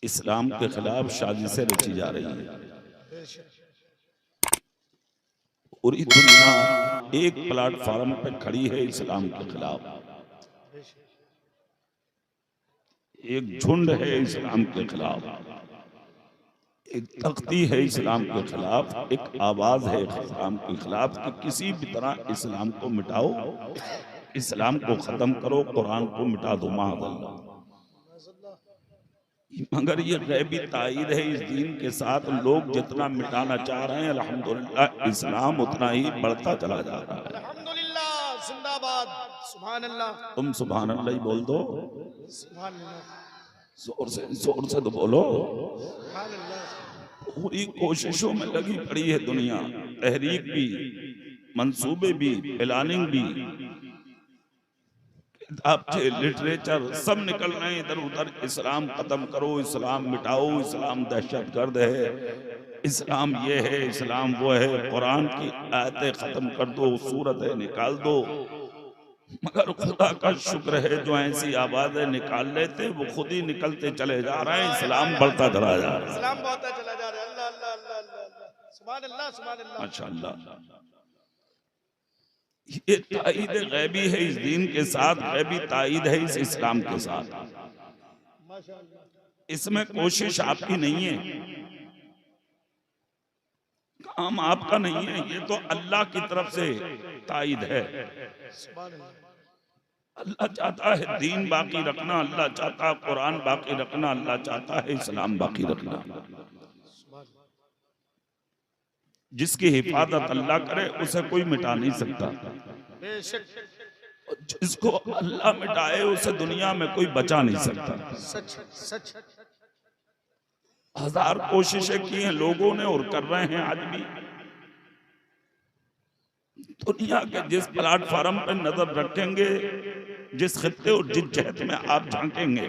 इस्लाम के खिलाफ साजिशें रची जा रही है। पूरी दुनिया एक प्लेटफॉर्म पे खड़ी है इस्लाम के खिलाफ। एक झुंड है इस्लाम के खिलाफ, एक तख्ती है इस्लाम के खिलाफ, एक आवाज है इस्लाम के खिलाफ कि किसी भी तरह इस्लाम को मिटाओ, इस्लाम को खत्म करो, कुरान को मिटा दो माअज़ल्लाह। मगर ये गैबी ताईद है इस दीन के साथ। लोग जितना मिटाना चाह रहे हैं अल्हम्दुलिल्लाह इस्लाम उतना ही बढ़ता चला जा रहा है। अल्हम्दुलिल्लाह, जिंदाबाद, सुभान अल्लाह। तुम सुभान अल्लाह ही बोल दो, सुभान अल्लाह, जोर से तो बोलो। सुभान अल्लाह। पूरी कोशिशों में लगी पड़ी है दुनिया, तहरीक भी, मंसूबे भी, प्लानिंग भी, किताबचे, लिटरेचर सब निकल रहे हैं इधर उधर। इस्लाम खत्म करो, इस्लाम मिटाओ, इस्लाम दहशतगर्द है, इस्लाम ये है, इस्लाम वो है, कुरान की आयतें खत्म कर दो, सूरतें निकाल दो। मगर खुदा का शुक्र है जो ऐसी आवाजें निकाल लेते वो खुद ही निकलते चले जा रहे हैं, इस्लाम बढ़ता चला जा रहा है। इस्लाम बढ़ता चला जा रहा है। अल्लाह अल्लाह अल्लाह अल्लाह, सुभान अल्लाह, सुभान अल्लाह, माशाअल्लाह। ये ताईद गैबी है इस दीन के साथ, गैबी ताईद है इस इस्लाम के साथ। माशाअल्लाह। इसमें कोशिश आपकी नहीं है, काम आपका नहीं है, ये तो अल्लाह की तरफ से ताईद है। सुभान अल्लाह। अल्लाह चाहता है दीन बाकी रखना, अल्लाह चाहता है कुरान बाकी रखना, अल्लाह चाहता है इस्लाम बाकी रखना। जिसकी हिफाजत अल्लाह करे उसे कोई मिटा नहीं सकता। बेशक। जिसको अल्लाह मिटाए उसे दुनिया में कोई बचा नहीं सकता। सच सच। हजार कोशिशें की हैं लोगों ने और कर रहे हैं आज भी। दुनिया के जिस प्लेटफॉर्म पर नजर रखेंगे, जिस खित्ते और जिस जहत में आप झांकेंगे,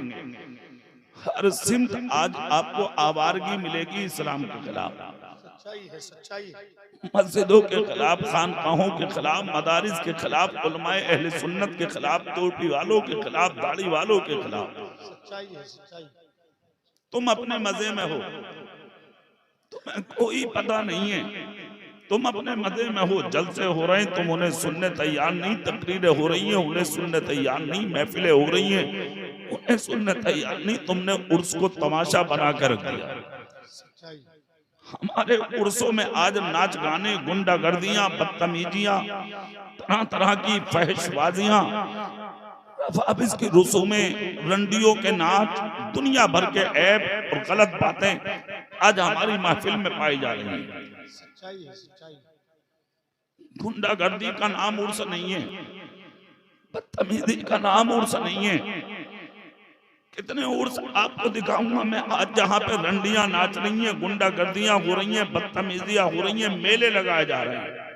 हर सिमत आज आपको आवारगी मिलेगी इस्लाम के खिलाफ। सच्चाई है, सच्चाई है। मस्जिदों के खिलाफ, खानकाहों के खिलाफ, मदारिस के खिलाफ, उलमाए अहले सुन्नत के खिलाफ, टोपी वालों के खिलाफ, दाढ़ी वालों के खिलाफ। सच्चाई है, सच्चाई। तुम अपने मजे में हो, तुम्हें कोई पता नहीं है, तुम अपने मजे में हो, जलसे हो रहे हैं, तुम उन्हें सुनने तैयार नहीं, तकरीरें हो रही हैं उन्हें सुनने तैयार नहीं, महफिलें हो रही हैं उन्हें सुनने तैयार नहीं, तुमने उर्स को तमाशा बना कर रख दिया। सच्चाई। हमारे उर्सों में आज नाच गाने, गुंडागर्दियां, बदतमीजियां, तरह तरह की फहशबाजियां, रफाबिस की रसूमें, रंडियों के नाच, दुनिया भर के ऐब और गलत बातें आज हमारी महफिल में पाई जा रही हैं। सच्चाई है, सच्चाई। गुंडागर्दी का नाम उर्स नहीं है, बदतमीजी का नाम उर्स नहीं है। कितने उर्स आपको दिखाऊंगा मैं आज जहां पे रंडियां नाच रही हैं, गुंडागर्दियां हो रही हैं, बदतमीजियां हो रही हैं, मेले लगाए जा रहे हैं।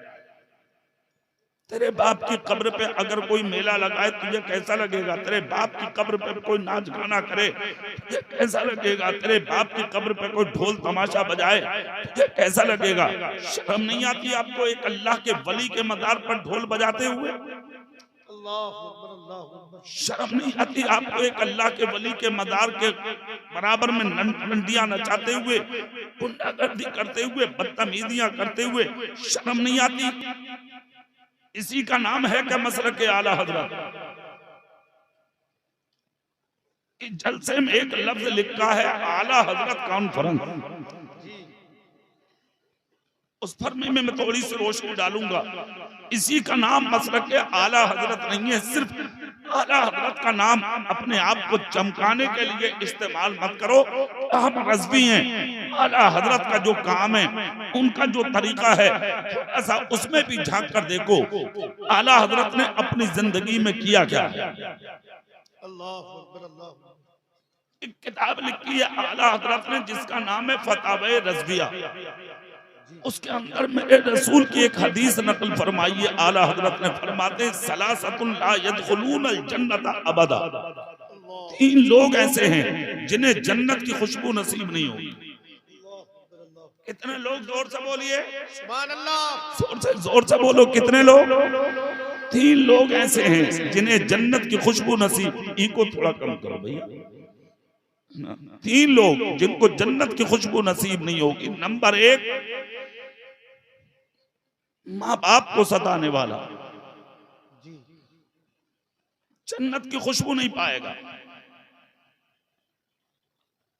तेरे बाप की कब्र पे अगर कोई मेला लगाए तुझे कैसा लगेगा? तेरे बाप की कब्र पे कोई नाच गाना करे तुझे कैसा लगेगा? तेरे बाप की कब्र पे कोई ढोल तमाशा बजाए तुझे कैसा लगेगा? शर्म नहीं आती आपको एक अल्लाह के वली के मजार पर ढोल बजाते हुए? अल्लाहु अकबर, अल्लाहु अकबर। शर्म नहीं आती आपको एक अल्लाह के वली के मजार के बराबर में रंडियां नचाते हुए, गुंडागर्दी करते हुए, बदतमीजियां करते हुए? शर्म नहीं आती? इसी का नाम है क्या मसलक आला हजरत? इस जलसे में एक लफ्ज लिखा है आला हजरत कॉन्फ्रेंस, उस पर मैं थोड़ी सी रोशनी डालूंगा। इसी का नाम मसलक आला हजरत नहीं है। सिर्फ आला हजरत का नाम अपने आप को चमकाने के लिए इस्तेमाल मत करो। हम रज़वी हैं, आला हजरत का जो काम है, उनका जो तरीका है, थोड़ा सा उसमें भी झांक कर देखो आला हजरत ने अपनी जिंदगी में किया क्या। अल्लाहु अकबर, अल्लाहु अकबर। एक किताब लिखी है आला हजरत ने जिसका नाम है फतावे रज़विया। उसके अंदर मेरे रसूल की एक हदीस नकल फरमाई है। आला हजरत ने फरमाते सलासतुन ला यदखुलूनल जन्नत अबदा। 3 लोग ऐसे हैं जिन्हें जन्नत की खुशबू नसीब नहीं होगी। कितने लोग? जोर से बोलिए सुभान अल्लाह। जोर से बोलो कितने लोग? 3 लोग ऐसे हैं जिन्हें जन्नत की खुशबू नसीब। इनको थोड़ा कम करो भैया, तीन लोग जिनको जन्नत की खुशबू नसीब नहीं होगी। नंबर एक, माँ बाप को सताने वाला जन्नत की खुशबू नहीं पाएगा।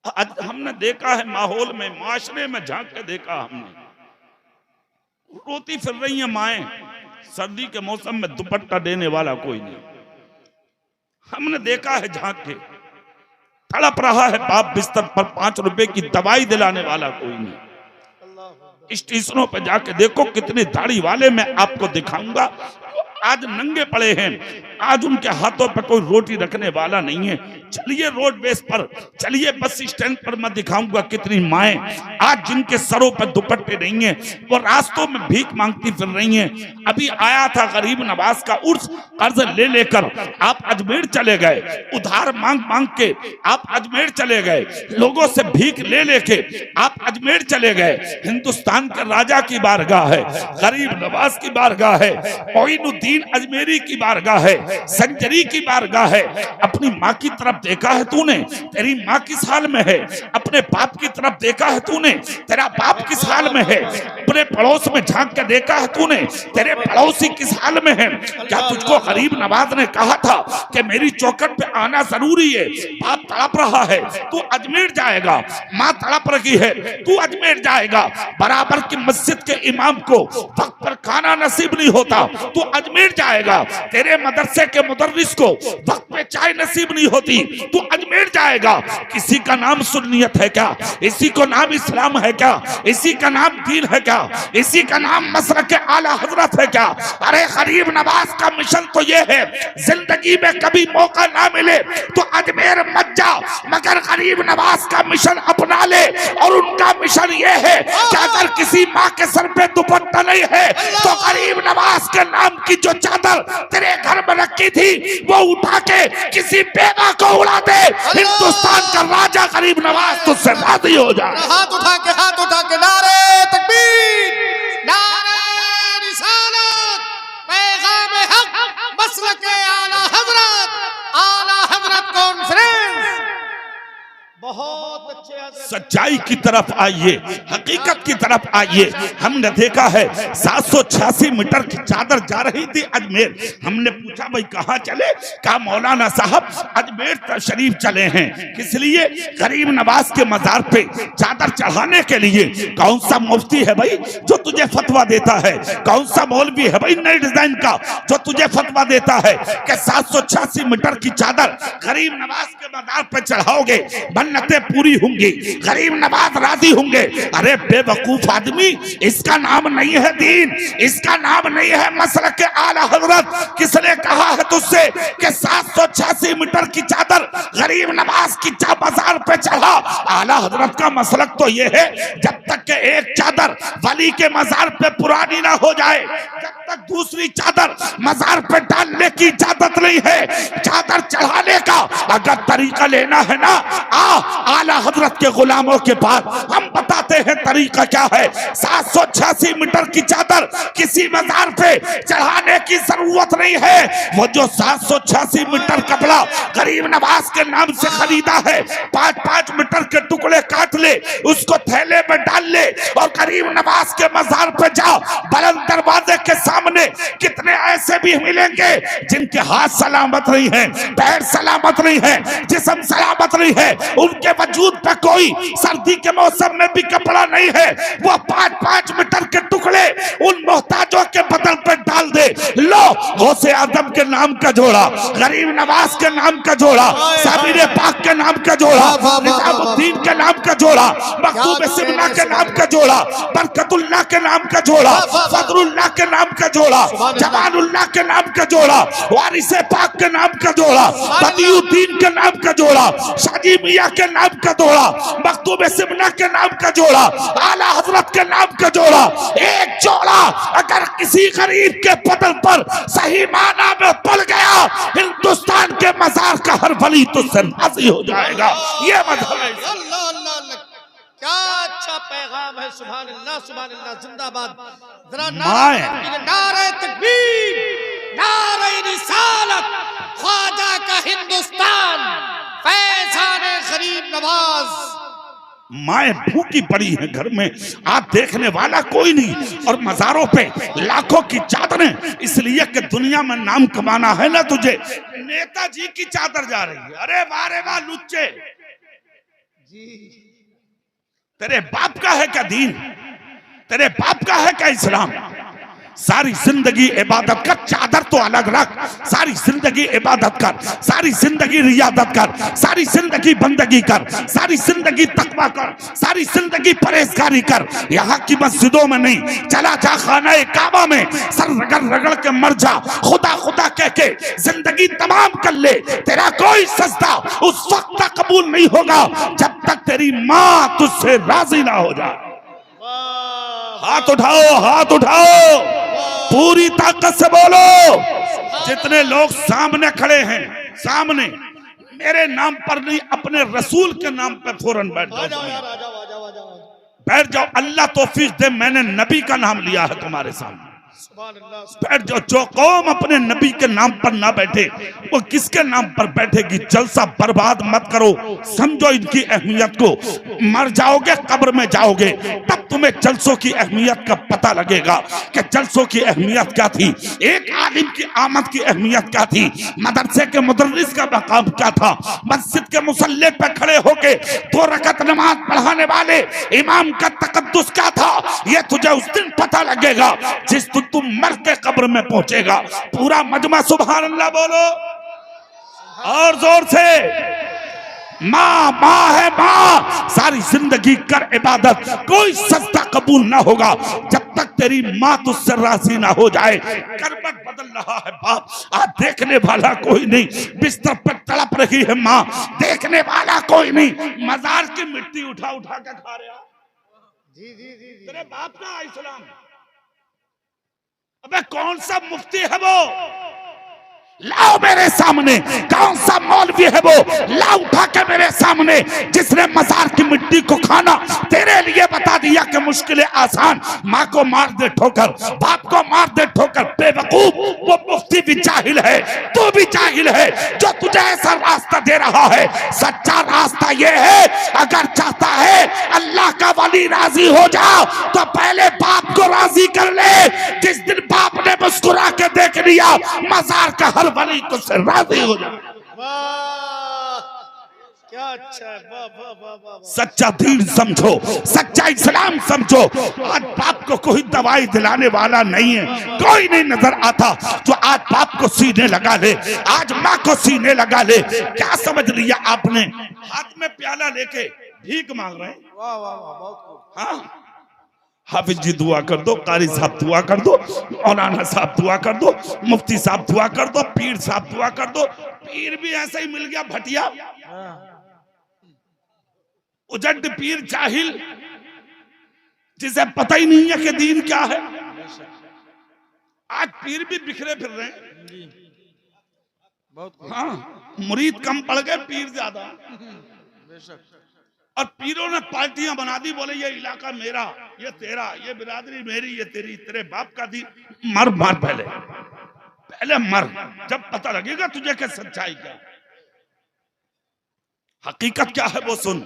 आज हमने देखा है माहौल में, माशरे में झांक के देखा हमने, रोती फिर रही है माएं, सर्दी के मौसम में दुपट्टा देने वाला कोई नहीं। हमने देखा है झांक के, तड़प रहा है बाप बिस्तर पर, 5 रुपए की दवाई दिलाने वाला कोई नहीं। स्टेशनों पर जाके देखो कितने दाढ़ी वाले मैं आपको दिखाऊंगा आज नंगे पड़े हैं, आज उनके हाथों पर कोई रोटी रखने वाला नहीं है। चलिए रोडवेज पर, चलिए बस स्टैंड पर, मैं दिखाऊंगा कितनी माएं आज जिनके सरों पर दुपट्टे नहीं है, वो रास्तों में भीख मांगती फिर रही हैं। अभी आया था गरीब नवाज का उर्स, कर्ज ले लेकर आप अजमेर चले गए, उधार मांग मांग के आप अजमेर चले गए, लोगों से भीख ले लेके आप अजमेर चले गए। हिंदुस्तान के राजा की बारगाह है, गरीब नवाज की बारगाह है, मोइनुद्दीन अजमेरी की बारगाह है, संजरी की बारगाह है। अपनी माँ की तरफ देखा है तूने, तेरी माँ किस हाल में है? अपने बाप की तरफ देखा है तूने, तेरा बाप किस हाल में है? अपने पड़ोस में झांक के देखा है तूने, तेरे पड़ोसी किस हाल में है? क्या तुझको गरीब नवाज ने कहा था कि मेरी चौखट पे आना जरूरी है? बाप तड़प रहा है, तू अजमेर जाएगा, माँ तड़प रही है, तू अजमेर जाएगा। बराबर की मस्जिद के इमाम को वक्त पर खाना नसीब नहीं होता, तू अजमेर जाएगा। तेरे मदरसे के मुदर्रिस को वक्त पे चाय नसीब नहीं होती, तू अजमेर जाएगा। किसी का नाम सुन्नियत है क्या? इसी को नाम इस्लाम है क्या? इसी का नाम दीन है क्या? इसी का नाम मसलक आला हजरत है क्या? अरे गरीब नवाज का मिशन तो ये है, जिंदगी में कभी मौका ना मिले तो अजमेर मत जा, मगर गरीब नवाज का मिशन अपना ले। और उनका मिशन ये है कि अगर किसी माँ के सर पे दुपट्टा नहीं है तो गरीब नवाज के नाम की जो चादर तेरे घर में रखी थी वो उठा के किसी बेवा को उड़ा दे। हिंदुस्तान का राजा गरीब नवाज तुझसे राजी हो जाए। हाथ उठा के नारे तकबीर, नारे रिसालत, पैगाम हक, मसलक आला हजरत कॉन्फ्रेंस। बहुत अच्छे सच्चाई की तरफ आइए, हकीकत की तरफ आइए। हमने देखा है 786 मीटर की चादर जा रही थी अजमेर। हमने पूछा भाई कहाँ चले? कहा मौलाना साहब अजमेर शरीफ चले हैं। किस लिए? गरीब नवाज के मजार पे चादर चढ़ाने के लिए। कौन सा मुफ्ती है भाई जो तुझे फतवा देता है? कौन सा मौलवी है भाई नए डिजाइन का जो तुझे फतवा देता है कि 786 मीटर की चादर गरीब नवाज के मजार पे चढ़ाओगे, मन्नतें पूरी होंगी, गरीब नवाज राजी होंगे? अरे बेवकूफ आदमी, इसका नाम नहीं है दीन, इसका नाम नहीं है मसलक आला हजरत। किसने कहा है तुझसे कि 786 मीटर की चादर गरीब नवाज की मजार पे चढ़ा? आला हजरत का मसलक तो ये है जब तक के एक चादर वली के मजार पे पुरानी ना हो जाए, जब तक दूसरी चादर मजार पे डालने की इजाजत नहीं है। चादर चढ़ाने का अगर तरीका लेना है ना, आला हजरत के गुलामों के पास हम बताते हैं तरीका क्या है। 786 मीटर की चादर किसी मजार पे चढ़ाने की जरूरत नहीं है। वो जो 786 मीटर कपड़ा गरीब नवाज के नाम से खरीदा है, 5-5 मीटर के टुकड़े काट ले, उसको थैले में डाल ले और गरीब नवाज के मजार पे जाओ। बुलंद दरवाजे के सामने कितने ऐसे भी मिलेंगे जिनके हाथ सलामत नहीं है, पैर सलामत नहीं है, जिस्म सलामत नहीं है, उनके वजूद पे कोई सर्दी के मौसम में भी कपड़ा नहीं है। वो 5-5 मीटर के टुकड़े उन मोहताजों के बदन पे डाल दे। लो गौसे आदम के नाम का जोड़ा, गरीब नवाज के नाम का जोड़ा, साबिर पाक के नाम का जोड़ा, निजामुद्दीन के नाम का जोड़ा, मखदूम सिमना के नाम का जोड़ा, बरकतुल्लाह के नाम का जोड़ा, फजलुल्लाह के नाम का जोड़ा, जमालुल्लाह के नाम का जोड़ा, वारिसे पाक के नाम का जोड़ा, बदियुद्दीन के नाम का जोड़ा, शाजी मियां के नाम का जोड़ा, मखदूम सिमना के नाम का जोड़ा, आला हजरत के नाम का जोड़ा। एक जोड़ा अगर किसी गरीब के बदन पर सही माना में पड़ गया, हिंदुस्तान के मजार का हर वली तो राजी हो जाएगा। ये मजहब है। अल्लाह अल्लाह अल्लाह, क्या अच्छा पैगाम है। सुभान अल्लाह सुभान अल्लाह, जिंदाबाद। जरा नारे तकबीर, नारे रिसालत, ख्वाजा का हिंदुस्तान फैजान गरीब नवाज। माए भूखी पड़ी है घर में, आज देखने वाला कोई नहीं, और मजारों पे लाखों की चादरें, इसलिए कि दुनिया में नाम कमाना है ना तुझे। नेताजी की चादर जा रही है। अरे वाह लुच्चे, तेरे बाप का है क्या दीन? तेरे बाप का है क्या इस्लाम? सारी जिंदगी इबादत कर, चादर तो अलग रख। सारी जिंदगी इबादत कर, सारी जिंदगी रियादत कर, सारी जिंदगी बंदगी कर, सारी जिंदगी तकवा कर, सारी जिंदगी परहेजगारी कर। यहाँ की मस्जिदों में नहीं, चला जा खाना काबा में, सर रगड़ रगड़ के मर जा, खुदा खुदा कह के जिंदगी तमाम कर ले। तेरा कोई सजदा उस वक्त तक कबूल नहीं होगा जब तक तेरी माँ तुझसे राजी ना हो जाए। हाथ उठाओ, हाथ उठाओ, पूरी ताकत से बोलो। जितने लोग सामने खड़े हैं, सामने मेरे नाम पर नहीं, अपने रसूल के नाम पे फौरन बैठ जाओ, बैठ जाओ। अल्लाह तौफीक दे, मैंने नबी का नाम लिया है तुम्हारे सामने, बैठ जाओ। जो कौम अपने नबी के नाम पर ना बैठे वो किसके नाम पर बैठेगी? जलसा बर्बाद मत करो, समझो इनकी अहमियत को। मर जाओगे, कब्र में जाओगे, तब तुम्हें जलसों की अहमियत का पता लगेगा कि जलसों की अहमियत क्या थी, एक आलिम की आमद की अहमियत क्या थी, मदरसे के मुदर्रिस का मकाम क्या था, मस्जिद के मुसल्ले पे खड़े होके 2 रकात नमाज पढ़ाने वाले इमाम का तकद्दुस क्या था। ये तुझे उस दिन पता लगेगा जिस दिन तुम मर के कब्र में पहुंचेगा। पूरा मजमा सुभान अल्लाह बोलो और जोर से। माँ माँ है माँ, सारी जिंदगी कर इबादत, कोई सजदा कबूल ना होगा जब तक तेरी माँ तुझसे राजी ना हो जाए। करबत बदल रहा है बाप, आज देखने वाला कोई नहीं, बिस्तर पर तड़प रही है माँ, देखने वाला कोई नहीं, मजार की मिट्टी उठा उठा के खा रहा। तेरे बाप का इस्लाम। अबे कौन सा मुफ्ती है वो? लाओ मेरे सामने। कौन सा मौलवी है वो? लाओ उठा के मेरे सामने, जिसने मजार की मिट्टी को खाना तेरे लिए बता दिया कि मुश्किलें आसान। माँ को मार दे ठोकर, बाप को मार दे ठोकर, बेवकूफ। वो मुफ्ती भी जाहिल है, तू भी जाहिल है जो तुझे ऐसा रास्ता दे रहा है। सच्चा रास्ता ये है, अगर चाहता है अल्लाह का वली राजी हो जा तो पहले बाप को राजी कर ले। जिस दिन बाप ने मुस्कुरा के देख लिया, मजार का हर वली तुझसे राजी हो जाए। वाह क्या अच्छा है, वाह वाह वाह वाह। सच्चा दीन समझो, सच्चा इस्लाम समझो। आज बाप को कोई दवाई दिलाने वाला नहीं है, कोई नहीं नजर आता जो आज बाप को सीने लगा ले, आज माँ को सीने लगा ले। क्या समझ लिया आपने? हाथ में प्याला लेके भीख मांग रहे हैं। वाह वाह वाह, बहुत हाँ, हाफिज जी दुआ कर दो, कारी साहब दुआ कर दो, मौलाना साहब दुआ कर दो, मुफ्ती साहब दुआ कर दो, पीर साहब दुआ कर दो। पीर भी ऐसा ही मिल गया, भटिया, उजड पीर, जाहिल, जिसे पता ही नहीं है कि दीन क्या है। आज पीर भी बिखरे फिर रहे हैं। हाँ, मुरीद कम पड़ गए, पीर ज्यादा। और पीरों ने पार्टियां बना दी, बोले ये इलाका मेरा, ये तेरा, ये बिरादरी मेरी, ये तेरी। तेरे बाप का दीन। मर मार, पहले पहले मर, जब पता लगेगा तुझे कि सच्चाई क्या, हकीकत क्या है वो सुन।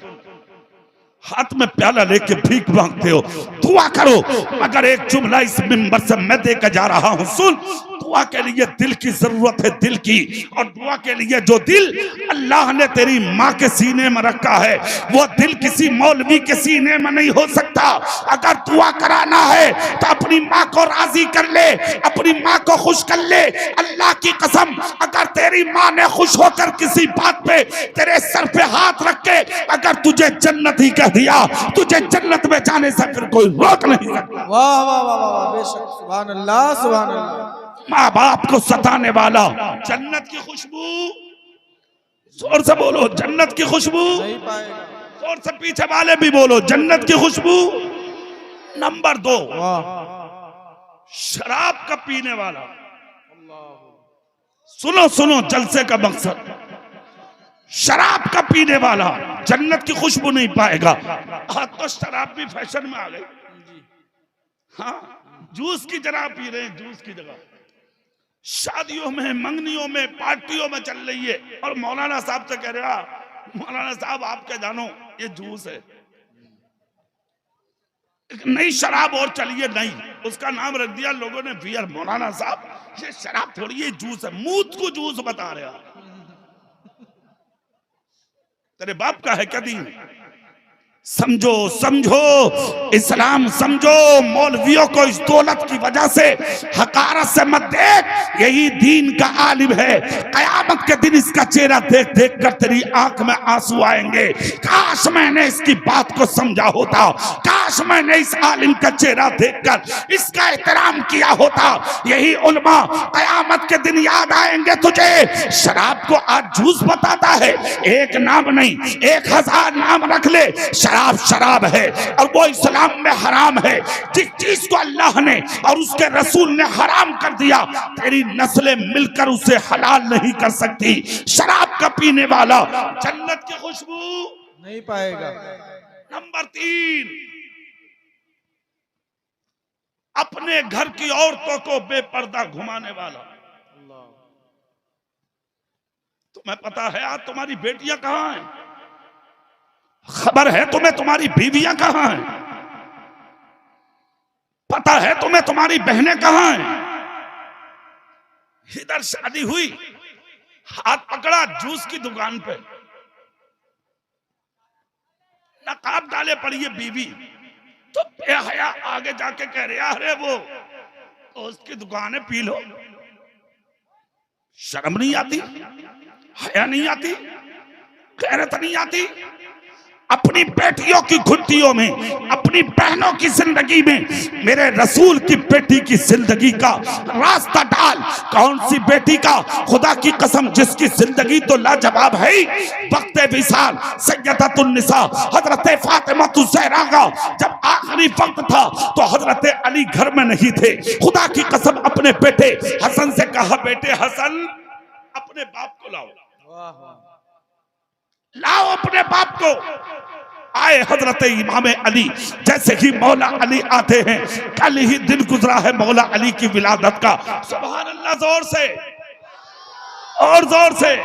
हाथ में प्याला लेके भीख मांगते हो, दुआ करो। मगर एक जुमला इस मिंबर से मैं देकर जा रहा हूं, सुन। दुआ के लिए दिल की जरूरत है, दिल की। और दुआ के लिए जो दिल अल्लाह ने तेरी माँ के सीने में रखा है, वो दिल किसी मौलवी के सीने में नहीं हो सकता। अगर दुआ कराना है तो अपनी माँ को राजी कर ले, अपनी माँ को खुश कर ले। अल्लाह की कसम, अगर तेरी माँ ने खुश होकर किसी बात पे तेरे सर पे हाथ रख के अगर तुझे जन्नत ही कह दिया, तुझे जन्नत में जाने से फिर कोई रोक नहीं सकता। वाह वाह वाह वाह, बेशक, सुभान अल्लाह सुभान अल्लाह। माँ बाप को सताने वाला, जन्नत की खुशबू, जोर से बोलो जन्नत की खुशबू, नहीं पाएगा। जोर से पीछे वाले भी बोलो जन्नत की खुशबू। नंबर 2, शराब का पीने वाला। सुनो सुनो जलसे का मकसद, शराब का पीने वाला जन्नत की खुशबू नहीं पाएगा। आज तो शराब भी फैशन में आ गई। हाँ, जूस की जगह पी रहे हैं, जूस की जगह शादियों में, मंगनियों में, पार्टियों में चल रही है। और मौलाना साहब से कह रहा मौलाना साहब आप क्या जानो ये जूस है, एक नई शराब और चलिए नहीं, उसका नाम रख दिया लोगों ने बियर। मौलाना साहब ये शराब थोड़ी, ये जूस है, मूत को जूस बता रहे हो। तेरे बाप का है क्या दीन? समझो समझो इस्लाम समझो। मौलवियों को इस दौलत की वजह से हकारत से मत देख, यही दीन का आलिम है। कयामत के दिन इसका चेहरा देख देख कर तेरी आंख में आंसू आएंगे। काश मैंने इसकी बात को समझा होता, काश मैंने इस आलिम का चेहरा देखकर इसका एहतराम किया होता। यही उलमा कयामत के दिन याद आएंगे तुझे। शराब को आज जूस बताता है, एक नाम नहीं 1000 नाम रख ले, शराब शराब है और वो इस्लाम में हराम है। जिस चीज को अल्लाह ने और उसके रसूल ने हराम कर दिया, तेरी नस्लें मिलकर उसे हलाल नहीं कर सकती। शराब का पीने वाला जन्नत की खुशबू नहीं पाएगा। नंबर 3, अपने घर की औरतों को बेपर्दा घुमाने वाला। तुम्हें पता है आज तुम्हारी बेटियां कहां हैं? खबर है तुम्हें तुम्हारी बीवियां कहां हैं? पता है तुम्हें तुम्हारी बहनें कहां हैं? इधर शादी हुई, हाथ पकड़ा जूस की दुकान पे, नकाब डाले पड़ी है बीवी, तो बेहया आगे जाके कह रहे अरे वो दोस्त की दुकान है पी लो। शर्म नहीं आती? हया नहीं आती? गैरत नहीं आती? अपनी बेटियों की घुट्टियों में, अपनी बहनों की जिंदगी में मेरे रसूल की बेटी की जिंदगी का रास्ता डाल। कौन सी बेटी का? खुदा की कसम जिसकी जिंदगी तो लाजवाब है। वक्त विसाल सैयदतुन्निसा हजरत फातिमा ज़हरा का जब आखिरी वक्त था तो हजरत अली घर में नहीं थे। खुदा की कसम अपने बेटे हसन से कहा, बेटे हसन अपने बाप को लाओ, लाओ अपने बाप को। आए हजरत इमाम अली। जैसे ही मौला अली आते हैं, कल ही दिन गुजरा है मौला अली की विलादत का। सुभान अल्लाह, जोर से और जोर से।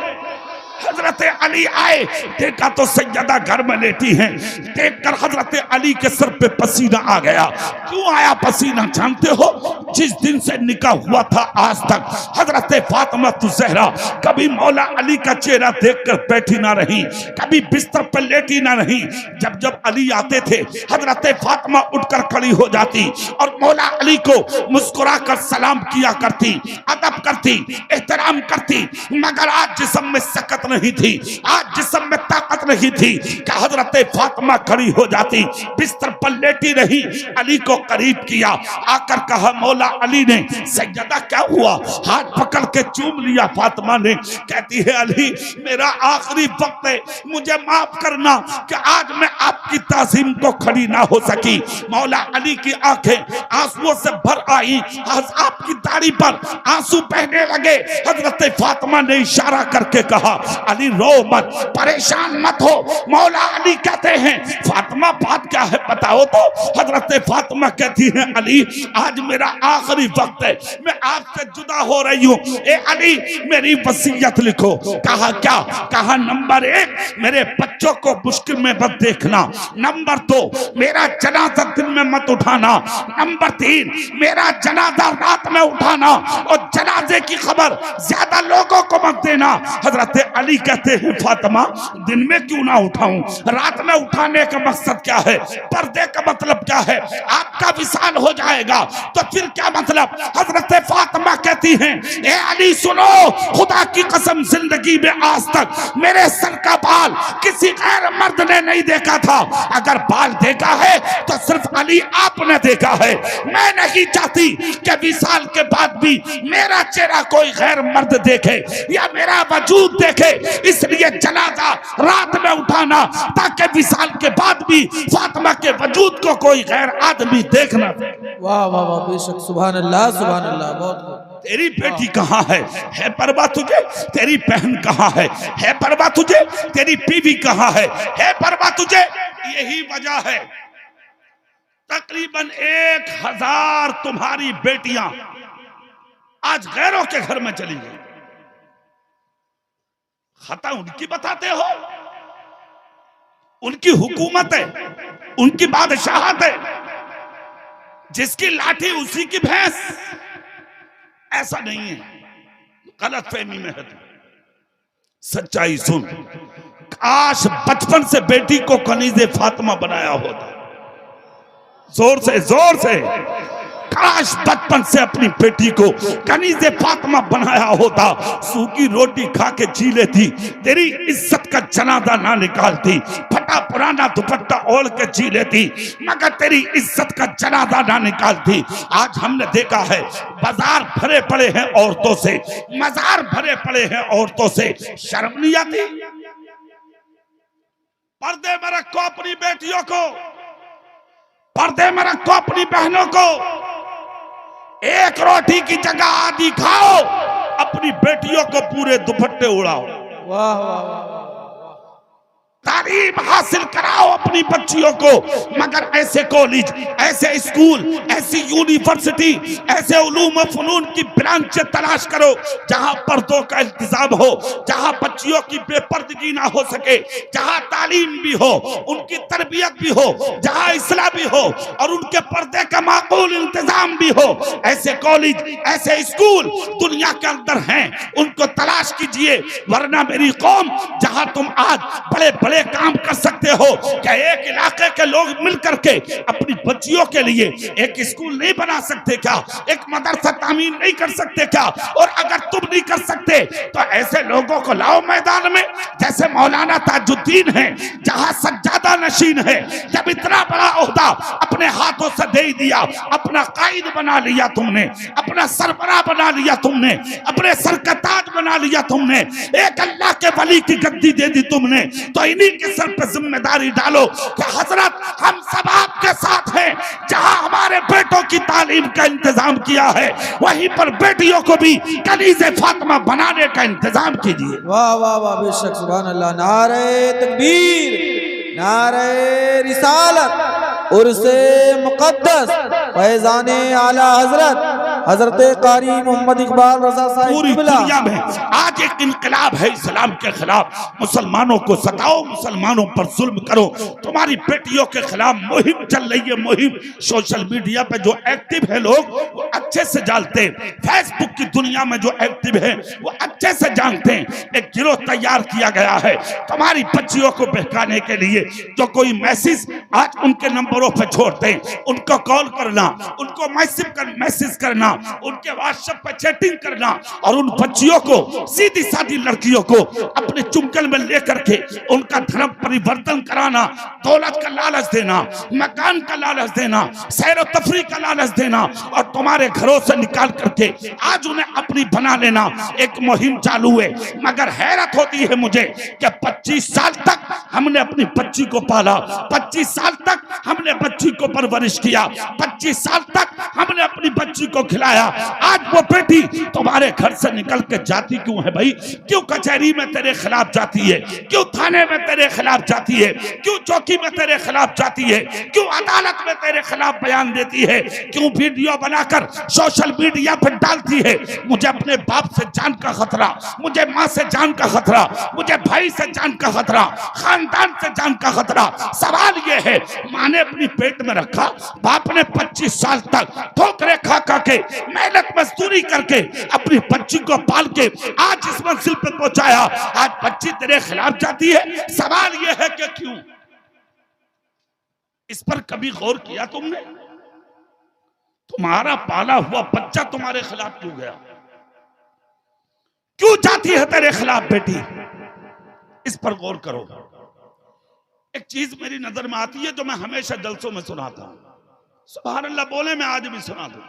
हजरत अली आए, देखा तो सैयदा घर में लेटी हैं। देखकर हजरत अली के सर पे पसीना आ गया। क्यों आया पसीना जानते हो? जिस दिन से निकाह हुआ था आज तक हजरत फातिमा ज़हरा कभी मौला अली का चेहरा देखकर बैठी ना रही, कभी बिस्तर पर लेटी ना रही। जब जब अली आते थे हजरत फातिमा उठकर खड़ी हो जाती और मौला अली को मुस्कुरा कर सलाम किया करती, अदब करती, एहतराम करती। मगर आज जिस्म में सकत नहीं थी, आज जिस्म में ताकत नहीं थी कि हजरत फातिमा खड़ी हो जाती, बिस्तर पर लेटी रही। अली को करीब किया, आकर कहा मौला अली ने, सैयदा क्या हुआ? हाथ पकड़ के चूम लिया फातिमा ने। कहती है अली मेरा आखिरी वक्त है, मुझे माफ करना कि आज मैं आपकी ताज़ीम को खड़ी ना हो सकी। मौला अली की आंखें आंसुओं से भर आई, आपकी दाढ़ी पर आंसू बहने लगे। हजरत फातिमा ने इशारा करके कहा अली रो मत, परेशान मत हो। मौला अली कहते हैं फातिमा बात क्या है बताओ तो। हजरत फातिमा कहती है अली आज मेरा आखिरी वक्त है, मैं आपसे जुदा हो रही हूँ। ए अली मेरी वसीयत लिखो। कहा क्या? कहा नंबर 1 मेरे बच्चों को मुश्किल में मत देखना, नंबर 2 मेरा जनाजा दिन में मत उठाना, नंबर 3 मेरा जनाजा रात में उठाना और जनाजे की खबर ज्यादा लोगों को मत देना। हजरत अली कहते हैं फातिमा दिन में क्यों ना उठाऊं, रात में उठाने का मकसद क्या है? पर्दे का मतलब क्या है? आपका विसाल हो जाएगा तो फिर क्या मतलब? हजरत फातिमा कहती हैं ए अली सुनो, खुदा की कसम जिंदगी में आज तक मेरे सर का बाल किसी गैर मर्द ने नहीं देखा था। अगर बाल देखा है तो सिर्फ अली आपने देखा है। मैं नहीं चाहती कि विसाल के बाद भी मेरा चेहरा कोई गैर मर्द देखे या मेरा वजूद देखे, इसलिए जनाजा रात में उठाना ताकि विसाल के बाद भी फातिमा के वजूद को कोई गैर आदमी देखना। वाह वाह वाह, बेशक, सुभान अल्लाह सुभान अल्लाह। बहुत तेरी बेटी कहाँ है परवाह तुझे? तेरी बहन कहाँ है परवाह तुझे? तेरी बीवी कहाँ है परवाह तुझे? यही वजह है तकरीबन 1000 तुम्हारी बेटियां आज गैरों के घर में चली गई। खता उनकी बताते हो, उनकी हुकूमत है, उनकी बादशाहत है, जिसकी लाठी उसी की भैंस। ऐसा नहीं है, गलत फहमी में है। सच्चाई सुन, काश बचपन से बेटी को कनीज़े फातिमा बनाया होता। जोर से, जोर से, काश बचपन से अपनी बेटी को कनीज़े फातिमा बनाया होता। सूखी रोटी खा के जी लेती, तेरी इज्जत का जनाजा ना निकालती, फटा पुराना दुपट्टा ओढ़ के जी लेती, मगर तेरी इज्जत का जनाजा ना निकालती। आज हमने देखा है बाजार भरे पड़े हैं औरतों से, मजार भरे पड़े हैं औरतों से। शर्म नहीं आती? पर्दे में रखो अपनी बेटियों को, पर्दे में रखो अपनी बहनों को। एक रोटी की जगह आधी खाओ, अपनी बेटियों को पूरे दुपट्टे उड़ाओ। वाह वाह वाह, तालीम हासिल कराओ अपनी बच्चियों को, मगर ऐसे कॉलेज, ऐसे स्कूल, ऐसी यूनिवर्सिटी, ऐसे उलूम व फनून की ब्रांचें तलाश करो जहां पर्दों का इंतजाम हो, जहां बच्चियों की बेपर्दगी ना हो सके, जहां तालीम भी हो, उनकी तरबियत भी हो, जहां इस्लाह भी हो और उनके पर्दे का माकूल इंतजाम भी हो। ऐसे कॉलेज, ऐसे स्कूल दुनिया के अंदर हैं, उनको तलाश कीजिए। वरना मेरी कौम, जहां तुम आज बड़े बड़े काम कर सकते हो, क्या एक इलाके के लोग मिलकर के अपनी बच्चियों के लिए एक स्कूल नहीं बना सकते क्या? एक मदरसा तामीर नहीं कर सकते क्या? और अगर तुम नहीं कर सकते तो ऐसे लोगों को लाओ मैदान में, जैसे मौलाना ताजुद्दीन है, जहां सज्जादा नशीन है। जब इतना बड़ा ओहदा अपने हाथों से दे दिया, अपना कायद बना लिया तुमने, अपना सरबराह बना लिया तुमने, अपने सर का ताज बना लिया तुमने, एक अल्लाह के वली की गद्दी दे दी तुमने, तो इन्हीं के सर पर जिम्मेदारी डालो कि हजरत हम सब आपके साथ हैं। जहां हमारे बेटों की तालीम का इंतजाम किया है, वहीं पर बेटियों को भी कनीज़े फातिमा बनाने का इंतजाम कीजिए। वाह वाह वाह, बेशक, सुभान अल्लाह। नारे तकबीर, नारे रिसालत, उर्से मुक़द्दस, फैज़ाने आला हजरत हजरत कारी मोहम्मद इकबाल रजा साहिब। पूरी दुनिया में आज एक इनकलाब है इस्लाम के खिलाफ। मुसलमानों को सताओ, मुसलमानों पर जुल्म करो। तुम्हारी बेटियों के खिलाफ मुहिम चल रही है, मुहिम। सोशल मीडिया पे जो एक्टिव है लोग, वो अच्छे से जानते हैं। फेसबुक की दुनिया में जो एक्टिव है, वो अच्छे से जानते हैं। एक गिरोह तैयार किया गया है तुम्हारी बच्चियों को बहकाने के लिए। जो कोई मैसेज आज उनके नंबरों पे छोड़ते हैं, उनको कॉल करना, उनको मैसेज करना, उनके व्हाट्सएप पे चैटिंग करना और उन बच्चियों को, सीधी सादी लड़कियों को अपने चुंगल में लेकर के उनका धर्म परिवर्तन कराना, दौलत का लालच देना, मकान का लालच देना, सैर और तफरीह का लालच देना और तुम्हारे घरों से निकाल करके आज उन्हें अपनी बना लेना। एक मुहिम चालू है। मगर हैरत होती है मुझे कि 25 साल तक हमने अपनी बच्ची को पाला, 25 साल तक हमने बच्ची को परवरिश किया, 25 साल तक हमने अपनी बच्ची को खिलाया। आज वो बेटी तुम्हारे घर से निकल के जाती क्यों है भाई? क्यों कचहरी में तेरे खिलाफ जाती है? क्यों थाने में तेरे खिलाफ जाती है? क्यों चौकी में तेरे खिलाफ जाती है? क्यों अदालत में तेरे खिलाफ बयान देती है? क्यों वीडियो बनाकर सोशल मीडिया पर डालती है? मुझे अपने बाप से जान का खतरा, मुझे माँ से जान का खतरा, मुझे भाई से जान का खतरा, खानदान से जान का खतरा। सवाल ये है, माँ ने अपनी पेट में रखा, बाप ने 25 साल तक ठोकरे खा खा के, मेहनत मजदूरी करके अपनी बच्ची को पाल के आज इस मंजिल पे पहुंचाया। आज बच्ची तेरे खिलाफ जाती है। सवाल यह है कि क्यों? इस पर कभी गौर किया तुमने? तुम्हारा पाला हुआ बच्चा तुम्हारे खिलाफ क्यों गया? क्यों जाती है तेरे खिलाफ बेटी? इस पर गौर करो। एक चीज मेरी नजर में आती है जो मैं हमेशा जलसों में सुनाता हूं। सुभान अल्लाह बोले, मैं आज भी सुना दूं।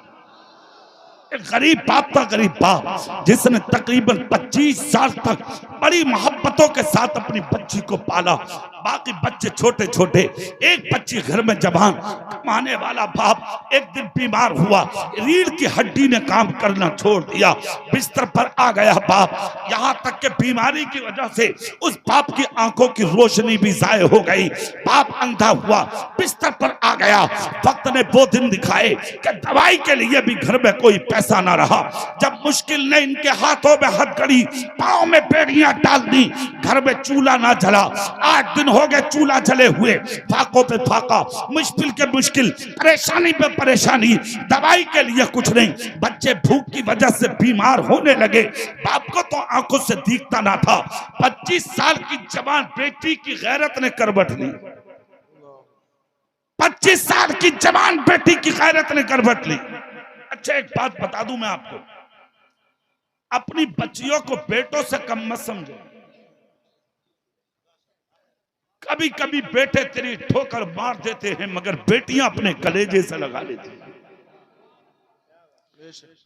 एक गरीब बाप था, गरीब बाप, जिसने तकरीबन 25 साल तक बड़ी मोहब्बतों के साथ अपनी बच्ची को पाला। बाकी बच्चे छोटे छोटे, एक बच्ची घर में जवान कमाने वाला बाप एक दिन बीमार हुआ, रीढ़ की हड्डी ने काम करना छोड़ दिया, बिस्तर पर आ गया बाप। यहाँ तक के बीमारी की वजह से उस बाप की आंखों की रोशनी भी जाये हो गई। बाप अंधा हुआ, बिस्तर पर आ गया। वक्त ने वो दिन दिखाए कि दवाई के लिए भी घर में कोई पैसा ना रहा। जब मुश्किल ने इनके हाथों में हथकड़ी, पांव में बेड़ियां डाल दी, घर में चूल्हा ना जला। 8 दिन हो गए चूल्हा जले हुए, फाकों पे फाका, मुश्किल के मुश्किल, परेशानी पे परेशानी, दवाई के लिए कुछ नहीं। बच्चे भूख की वजह से बीमार होने लगे। बाप को तो आंखों से दिखता ना था। 25 साल की जवान बेटी की गैरत ने करवट ली। 25 साल की जवान बेटी की गैरत ने करवट ली। अच्छा एक बात बता दूं मैं आपको, अपनी बच्चियों को बेटों से कम मत समझो। कभी कभी बेटे तेरी ठोकर मार देते हैं, मगर बेटियां अपने कलेजे से लगा लेती हैं।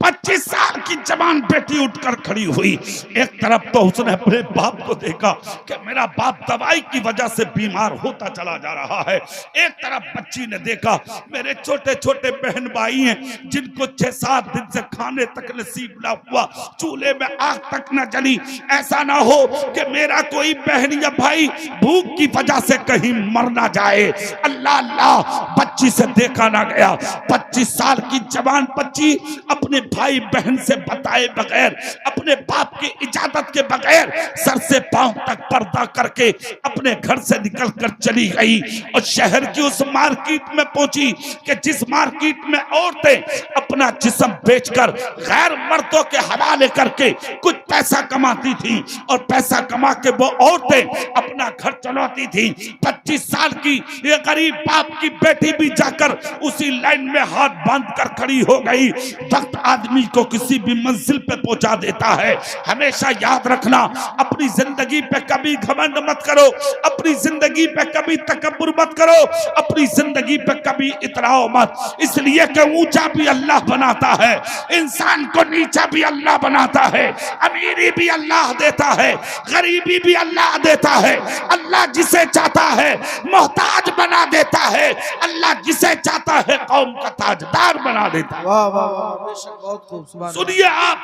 25 साल की जवान बेटी उठकर खड़ी हुई। एक तरफ तो उसने अपने बाप को देखा कि मेरा बाप दवाई की वजह से बीमार होता चला जा रहा है। एक तरफ बच्ची ने देखा मेरे छोटे छोटे बहन भाई हैं जिनको 6-7 दिन से खाने तक नसीब ना हुआ, चूल्हे में आग तक न जली। ऐसा ना हो कि मेरा कोई बहन या भाई भूख की वजह से कहीं मर ना जाए। अल्लाह अल्लाह, बच्ची से देखा ना गया। 25 साल की जवान बच्ची अपने भाई बहन से बताए बगैर, अपने बाप की इजाजत के बगैर सर से पांव तक पर्दा करके अपने घर से निकलकर चली गई और शहर की उस मार्केट में पहुंची कि जिस मार्केट में औरतें अपना जिस्म बेचकर गैर मर्दों के हवाले करके कुछ पैसा कमाती थी और पैसा कमा के वो औरतें अपना घर चलाती थी। 25 साल की ये गरीब बाप की बेटी भी जाकर उसी लाइन में हाथ बांध कर खड़ी हो गई। वक्त आदमी को किसी भी मंजिल पे पहुंचा देता है। हमेशा याद रखना, अपनी जिंदगी पे कभी घमंड मत करो, अपनी जिंदगी पे कभी तकब्बुर मत करो, अपनी जिंदगी पे कभी इतराओ मत। इसलिए कि ऊंचा भी अल्लाह बनाता है, इंसान को नीचा भी अल्लाह बनाता है, अमीरी भी अल्लाह देता है, गरीबी भी अल्लाह देता है। अल्लाह जिसे चाहता है मोहताज बना देता है, अल्लाह जिसे चाहता है कौम का ताजदार बना देता है। वाह वाह वाह, बेशक बहुत खूब। सुनिए आप,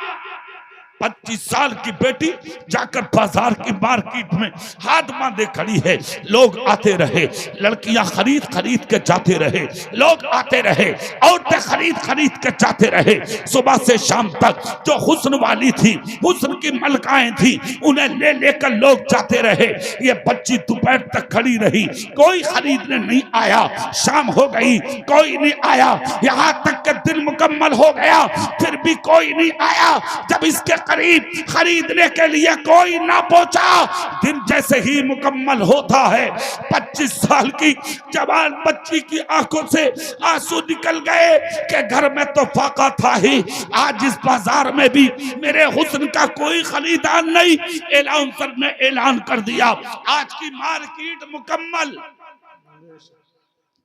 25 साल की बेटी जाकर बाजार की मार्केट में हाथ बांधे खड़ी है। लोग आते रहे, लड़कियां खरीद खरीद के जाते रहे, लोग आते रहे, औरतें खरीद खरीद के जाते रहे। सुबह से शाम तक जो हुस्न वाली थी, हुस्न की मलकाएं थी, उन्हें ले लेकर लोग जाते रहे। ये बच्ची दोपहर तक खड़ी रही, कोई खरीदने नहीं आया। शाम हो गई, कोई नहीं आया, यहां तक कि दिन मुकम्मल हो गया, फिर भी कोई नहीं आया। जब इसके करीब खरीदने के लिए कोई ना पहुंचा, दिन जैसे ही मुकम्मल होता है, 25 साल की जवान बच्ची की आंखों से आंसू निकल गए कि घर में तो फाका था ही, आज इस बाजार में भी मेरे हुस्न का कोई खरीदार नहीं। एलाउंसर ने ऐलान कर दिया, आज की मार्केट मुकम्मल।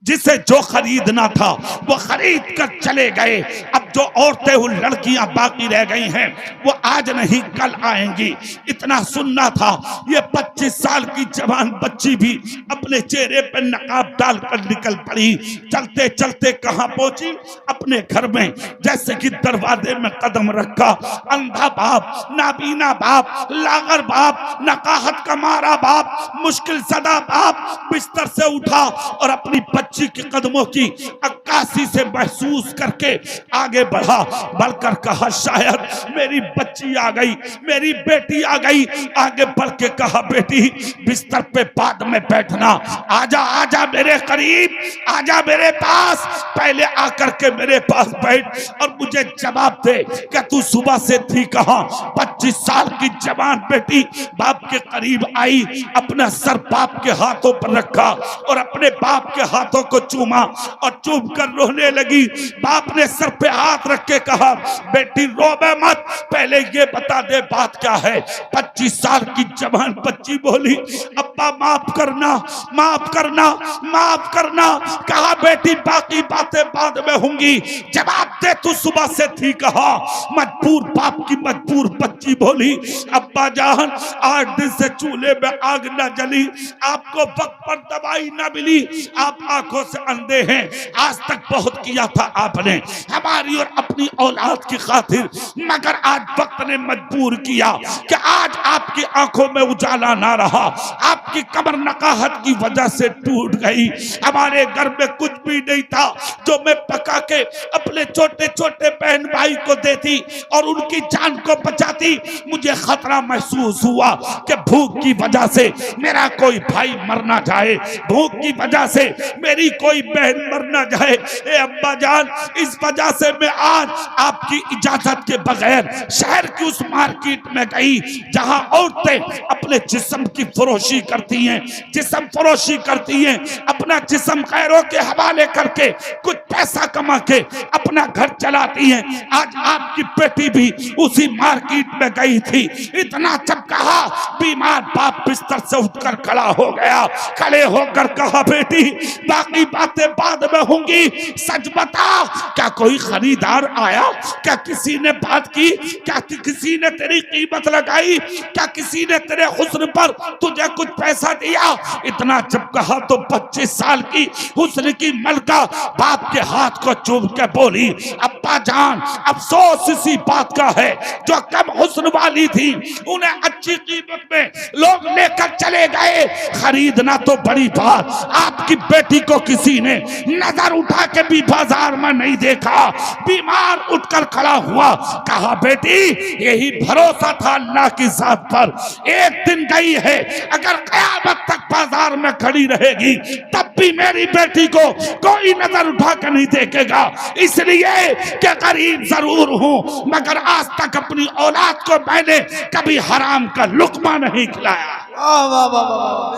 जिसे जो खरीदना था वो खरीद कर चले गए। अब जो औरतें उन लड़कियां बाकी रह गई हैं वो आज नहीं कल आएंगी। इतना सुनना था। ये 25 साल की जवान बच्ची भी अपने चेहरे पर नकाब डालकर निकल पड़ी। चलते चलते कहां पहुंची? अपने घर में। जैसे कि दरवाजे में कदम रखा, अंधा बाप, नाबीना बाप, लागर बाप, नकाहत का मारा बाप, मुश्किल सदा बाप बिस्तर से उठा और अपनी बच्ची के कदमों की अक्कासी से महसूस करके आगे बढ़ा। बढ़कर कहा, शायद मेरी बच्ची आ गई, मेरी बेटी आ गई। आगे बढ़ के कहा, बेटी बिस्तर पे बाद में बैठना, आजा आजा मेरे करीब, आजा मेरे पास, पहले आकर के मेरे पास बैठ और मुझे जवाब दे कि तू सुबह से थी कहां? 25 साल की जवान बेटी बाप के करीब आई, अपना सर बाप के हाथों पर रखा और अपने बाप के हाथों को चूमा और चूम कर रोने लगी। बाप ने सर पे हाथ रख के कहा, बेटी रोवे मत, पहले ये बता दे बात क्या है। 25 साल की जवान बच्ची बोली, अब्बा माफ करना, माफ करना, माफ करना। कहा, बेटी बाकी बातें बाद में होंगी, जवाब दे तू सुबह से थी कहा। मजबूर बाप की मजबूर बच्ची बोली, अब्बा जान 8 दिन से चूल्हे में आग न जली, आपको वक्त पर दवाई न मिली, आप आंखों से अंधे हैं, आज तक बहुत किया था आपने हमारी और अपनी औलाद की खातिर, मगर आज वक्त ने मजबूर किया कि आज आपकी आंखों में उजाला ना रहा, आपकी कमर नकाहत की वजह से टूट गई। हमारे घर में कुछ भी नहीं था जो मैं पका के अपने छोटे छोटे बहन भाई को देती, और उनकी जान को बचाती, मुझे खतरा महसूस हुआ कि भूख की वजह से मेरा कोई भाई मर ना जाए, भूख की वजह से मेरी कोई बहन मर ना जाए। ए अब्बा जान, इस वजह से मैं आज आपकी इजाजत के बगैर शहर की उस मार्केट में गई जहां औरतें अपने जिस्म की फरोशी करती हैं, जिस्म फरोशी करती हैं, अपना जिस्म गैरों के हवाले करके कुछ पैसा कमा के अपना घर चलाती हैं। आज आपकी बेटी भी उसी मार्केट में गई थी, इतना जब कहा, बीमार बाप बिस्तर से उठकर खड़ा हो गया, खड़े होकर कहा, बेटी बाकी बातें बाद में होंगी, सच बता क्या कोई खरीदार आया, क्या किसी ने बात की, क्या किसी ने तेरी कीमत लगाई, क्या किसी ने तेरे हुस्न पर तुझे कुछ पैसा दिया? इतना जब कहा तो 25 साल की हुस्न की मलका बाप के हाथ को चूम के बोली, अब्बा जान अफसोस इसी बात का है जो कम हुस्न वाली थी उन्हें अच्छी कीमत में लोग लेकर चले गए, खरीदना तो बड़ी बात, आपकी बेटी को किसी ने नजर उठा के भी बाजार में नहीं देखा। बीमार उठकर खड़ा हुआ, कहा, बेटी यही भरोसा था अल्लाह की जात पर, एक दिन गई है, अगर कयामत तक बाजार में खड़ी रहेगी तब भी मेरी बेटी को कोई नजर उठा कर नहीं देखेगा, इसलिए कि गरीब जरूर हूं मगर आज तक अपनी औलाद को मैंने कभी हराम का लुकमा नहीं खिलाया। वाह वाह वाह वाह,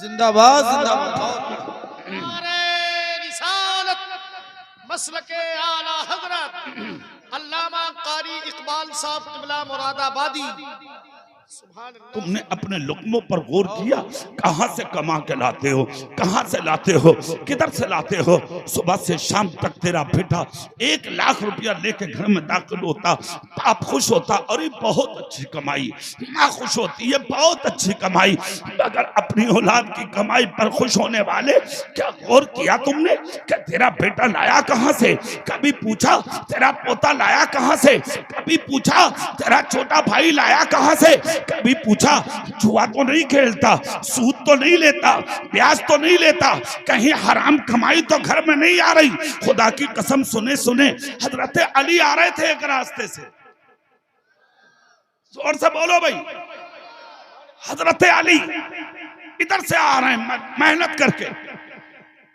जिंदाबाद जिंदाबाद। मसलके आला हजरत अल्लामा कारी इकबाल साहब क़िबला मुरादाबादी। तुमने अपने लुक्मों पर गौर किया? कहां से कमा के लाते हो, कहां से लाते हो, किधर से लाते हो? सुबह से शाम तक तेरा बेटा 1 लाख रुपया लेके घर में दाखिल होता, बाप खुश होता, अरे बहुत अच्छी कमाई, माँ खुश होती है, बहुत अच्छी कमाई, मगर अपनी औलाद की कमाई पर खुश होने वाले क्या गौर किया तुमने कि तेरा बेटा लाया कहां से? कभी पूछा तेरा पोता लाया कहां से? कभी पूछा तेरा छोटा भाई लाया कहां से? कभी पूछा जुआ तो नहीं खेलता, सूद तो नहीं लेता, ब्याज तो नहीं लेता, कहीं हराम कमाई तो घर में नहीं आ रही? खुदा की कसम, सुने सुने हजरत अली आ रहे थे एक रास्ते से, जोर से बोलो भाई, हजरत अली इधर से आ रहे हैं मेहनत करके,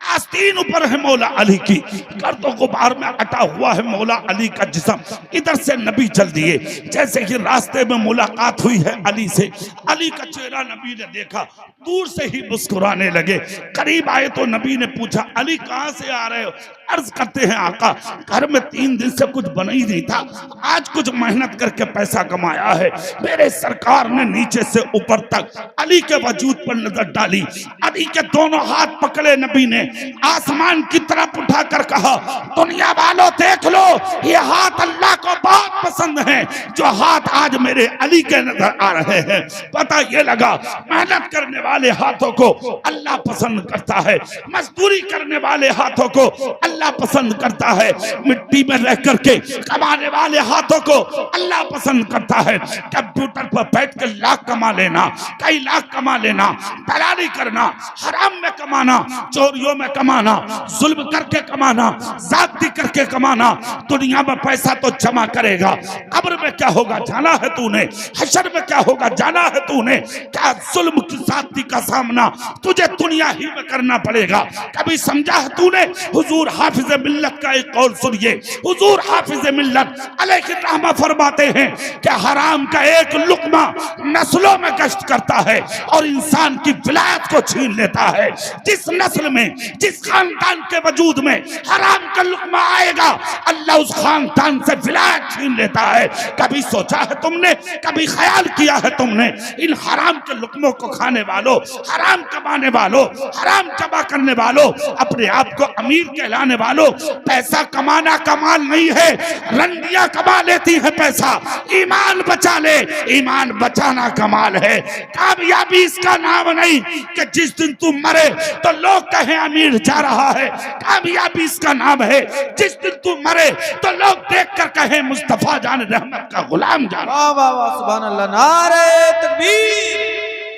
आस्तीन ऊपर है मौला अली की, गर्दो गुबार में अटा हुआ है मौला अली का जिस्म, इधर से नबी चल दिए। जैसे ही रास्ते में मुलाकात हुई है अली से, अली का चेहरा नबी ने देखा, दूर से ही मुस्कुराने लगे। करीब आए तो नबी ने पूछा, अली कहां से आ रहे हो? अर्ज करते हैं, आका घर में 3 दिन से कुछ बना ही नहीं था, आज कुछ मेहनत करके पैसा कमाया है। मेरे सरकार ने नीचे से ऊपर तक अली के वजूद पर नजर डाली, अली के दोनों हाथ पकड़े नबी ने, आसमान की तरफ उठाकर कहा, दुनिया वालों देख लो, ये हाथ अल्लाह को बहुत पसंद है, जो हाथ आज मेरे अली के नजर आ रहे हैं। पता ये लगा मेहनत करने वाले हाथों को अल्लाह पसंद करता है, मजदूरी करने वाले हाथों को अल्लाह पसंद करता है, मिट्टी में रह करके कमाने वाले हाथों को अल्लाह पसंद करता है। कंप्यूटर पर बैठ कर लाख कमा लेना, कई लाख कमा लेना, दलाली करना, हराम में कमाना, चोरियों में कमाना, जुल्म करके कमाना, जाती करके कमाना, दुनिया में पैसा तो जमा करेगा, कब्र में क्या होगा जाना है तूने, हशर में क्या होगा जाना है तूने। क्या जुल्म की जाती का सामना तुझे दुनिया ही में करना पड़ेगा? कभी समझा है तूने? हुजूर हाफिज मिल्लत का एक कौल सुनिए, हुजूर हाफिज मिल्लत अलैहिर्रहमा फरमाते हैं कि हराम का एक लुकमा नस्लों में गश्त करता है और इंसान की विलायत को छीन लेता है। जिस नस्ल में, जिस खानदान के वजूद में हराम का लुकमा आएगा, अल्लाह उस खानदान से विलायत छीन लेता है। कभी सोचा है तुमने, कभी ख्याल किया है तुमने, इन हराम के लुकमों को खाने वालों, हराम कमाने वालों, हराम जमा करने वालों, अपने आप को अमीर कहलाने वालों, पैसा कमाना कमाल नहीं है, रंडियां कमा लेती है पैसा, ईमान बचा ले, ईमान बचाना कमाल है। कामयाबी इसका नाम नहीं कि जिस दिन तुम मरे तो लोग कहें अमीर जा रहा है, कामयाबी इसका नाम है जिस दिन तुम मरे तो लोग देखकर कहें मुस्तफा जान रहमत का गुलाम जान। वाह वाह वाह, सुभान अल्लाह, नारे तकबीर,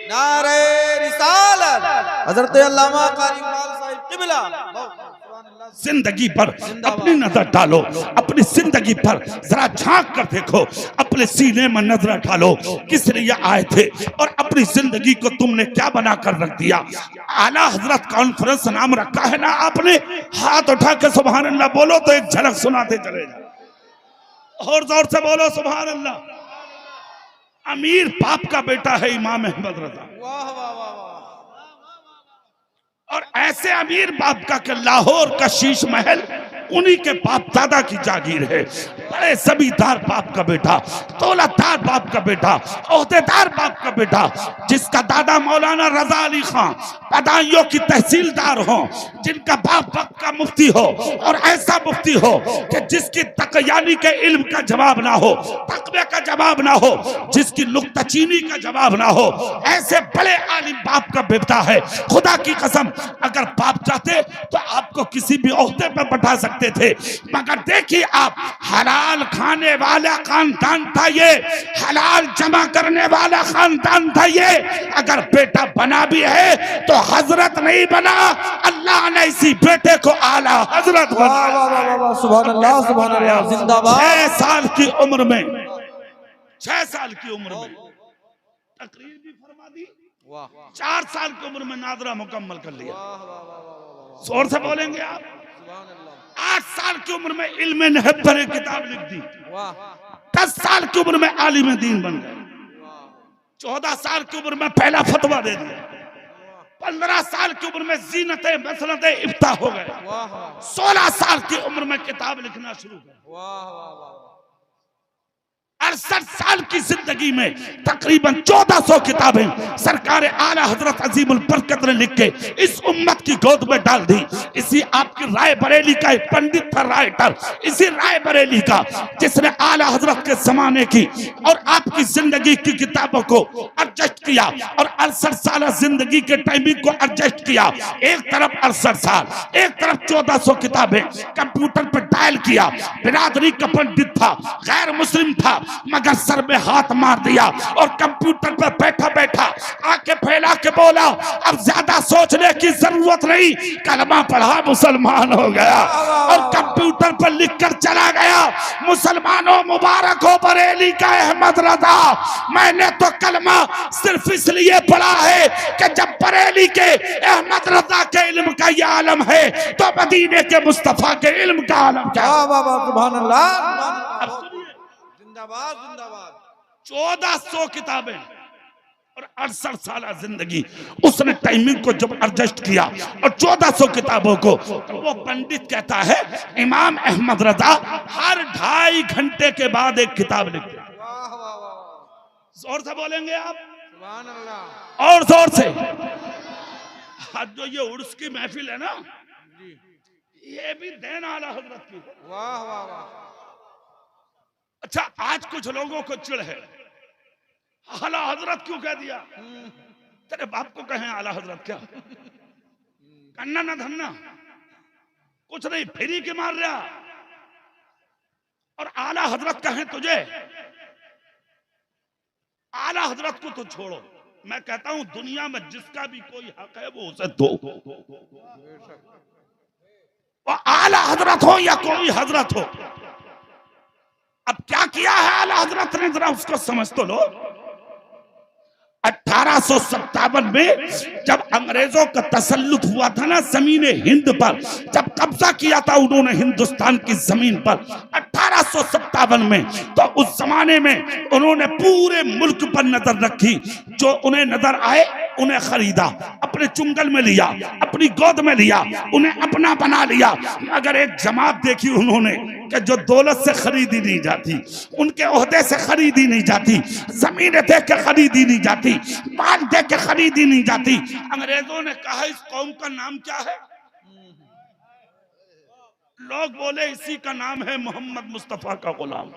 नारे रिसालत, हजरत अल्लामा कारी इकबाल साहिब क़िबला। जिंदगी पर अपनी नजर डालो, अपनी अपनी जिंदगी पर जरा झांक कर देखो, अपने सीने में नजर डालो, किस लिए आए थे और अपनी जिंदगी को तुमने क्या बना कर रख दिया। आला हजरत कॉन्फ्रेंस नाम रखा है ना आपने, हाथ उठा के सुभान अल्लाह बोलो तो एक झलक सुनाते चले जाओ, और जोर से बोलो सुभान अल्लाह। अमीर बाप का बेटा है इमाम अहमद रजा, वाह वाह वाह वाह। और ऐसे अमीर बाप का कि लाहौर का शीश महल उन्हीं के बाप दादा की जागीर है। बड़े जमींदार बाप का बेटा, दौलतदार बाप का बेटा, ओहदेदार बाप का बेटा, जिसका दादा मौलाना रजा अली खां बदायूं की तहसीलदार हो, जिनका बाप वक्त का मुफ्ती हो, और ऐसा मुफ्ती हो कि जिसकी तकयानी के इल्म का जवाब ना हो, तकवे का जवाब ना हो, जिसकी नुक्ताचीनी का जवाब ना हो, ऐसे बड़े आलिम बाप का बेटा है। खुदा की कसम, अगर बाप चाहते तो आपको किसी भी ओहदे पर बैठा सकते थे, मगर देखिए आप, हलाल खाने वाला खानदान था ये, हलाल जमा करने वाला खानदान था ये। अगर बेटा बना भी है तो हजरत नहीं बना, अल्लाह ने इसी बेटे को आला हजरत बनाया। वाह वाह वाह वाह, सुभान अल्लाह सुभान अल्लाह, जिंदाबाद। 6 साल की उम्र में, 6 साल की उम्र में तकरीर भी फरमा दी, 4 साल की उम्र में नादरा मुकम्मल कर लिया। जोर से बोलेंगे आप। 8 साल की उम्र में इल्म नहब पर एक किताब लिख दी। 10 साल की उम्र में आलिम दीन बन गए। 14 साल की उम्र में पहला फतवा दे दिया। 15 साल की उम्र में जीनत मसनद इफ्ता हो गए। 16 साल की उम्र में किताब लिखना शुरू कर। 68 साल की जिंदगी में तकरीबन 1400 किताबें सरकार आला हजरत अजीमुल बरकत ने लिख के इस उम्मत की गोद में डाल दी। इसी आपकी राय बरेली का एक पंडित था, राइटर, इसी राय बरेली का, जिसने आला हजरत के जमाने की और आपकी जिंदगी की किताबों को एडजस्ट किया और 68 साल जिंदगी के टाइमिंग को एडजस्ट किया। एक तरफ 68 साल, एक तरफ 1400 किताबें कंप्यूटर पर डायल किया। बिरादरी का पंडित था, गैर मुस्लिम था, मगर सर में हाथ मार दिया और कंप्यूटर पर बैठा बैठा आंखें फैला के बोला, अब ज्यादा सोचने की जरूरत नहीं, कलमा पढ़ा मुसलमान हो गया। और कंप्यूटर पर लिखकर चला गया, मुसलमानों मुबारक हो बरेली का अहमद रजा। मैंने तो कलमा सिर्फ इसलिए पढ़ा है कि जब बरेली के अहमद रजा के इल्म का ये आलम है तो मदीने के मुस्तफा के इल्म का आलम क्या। सुभान अल्लाह, जिंदाबाद जिंदाबाद। 1400 किताबें और 68 साल जिंदगी, उसने टाइमिंग को जब एडजस्ट किया और 1400 किताबों को, तो वो पंडित कहता है इमाम अहमद रजा हर 2.5 घंटे के बाद एक किताब लिखते। जोर से बोलेंगे आप, सुभान अल्लाह, और जोर से। आज जो ये उर्स की महफिल है ना, ये भी देन आला हजरत की। वाह वाह वाह। अच्छा, आज कुछ लोगों को चिढ़ है, आला हजरत क्यों कह दिया? तेरे बाप को कहें आला हजरत क्या? कन्ना ना धन्ना कुछ नहीं, फेरी के मार रहा, और आला हजरत कहें तुझे? आला हजरत को तो छोड़ो, मैं कहता हूं दुनिया में जिसका भी कोई हक है वो उसे दो। वो आला हजरत हो या कोई हजरत हो। अब क्या किया है आला हजरत ने, जरा उसको समझ तो लो। 1857 में जब अंग्रेजों का तसल्लुत हुआ था ना जमीन हिंद पर, जब कब्जा किया था उन्होंने हिंदुस्तान की जमीन पर 1857 में, तो उस जमाने में उन्होंने पूरे मुल्क पर नजर रखी। जो उन्हें नजर आए उन्हें खरीदा, अपने चुंगल में लिया, अपनी गोद में लिया, उन्हें अपना बना लिया। मगर एक जमात देखी उन्होंने कि जो दौलत से खरीदी नहीं जाती, उनके ओहदे से खरीदी नहीं जाती, जमीनें दे के खरीदी नहीं जाती, माल दे के खरीदी नहीं जाती। अंग्रेजों ने कहा इस कौम का नाम क्या है? लोग बोले इसी का नाम है मोहम्मद मुस्तफा का गुलाम।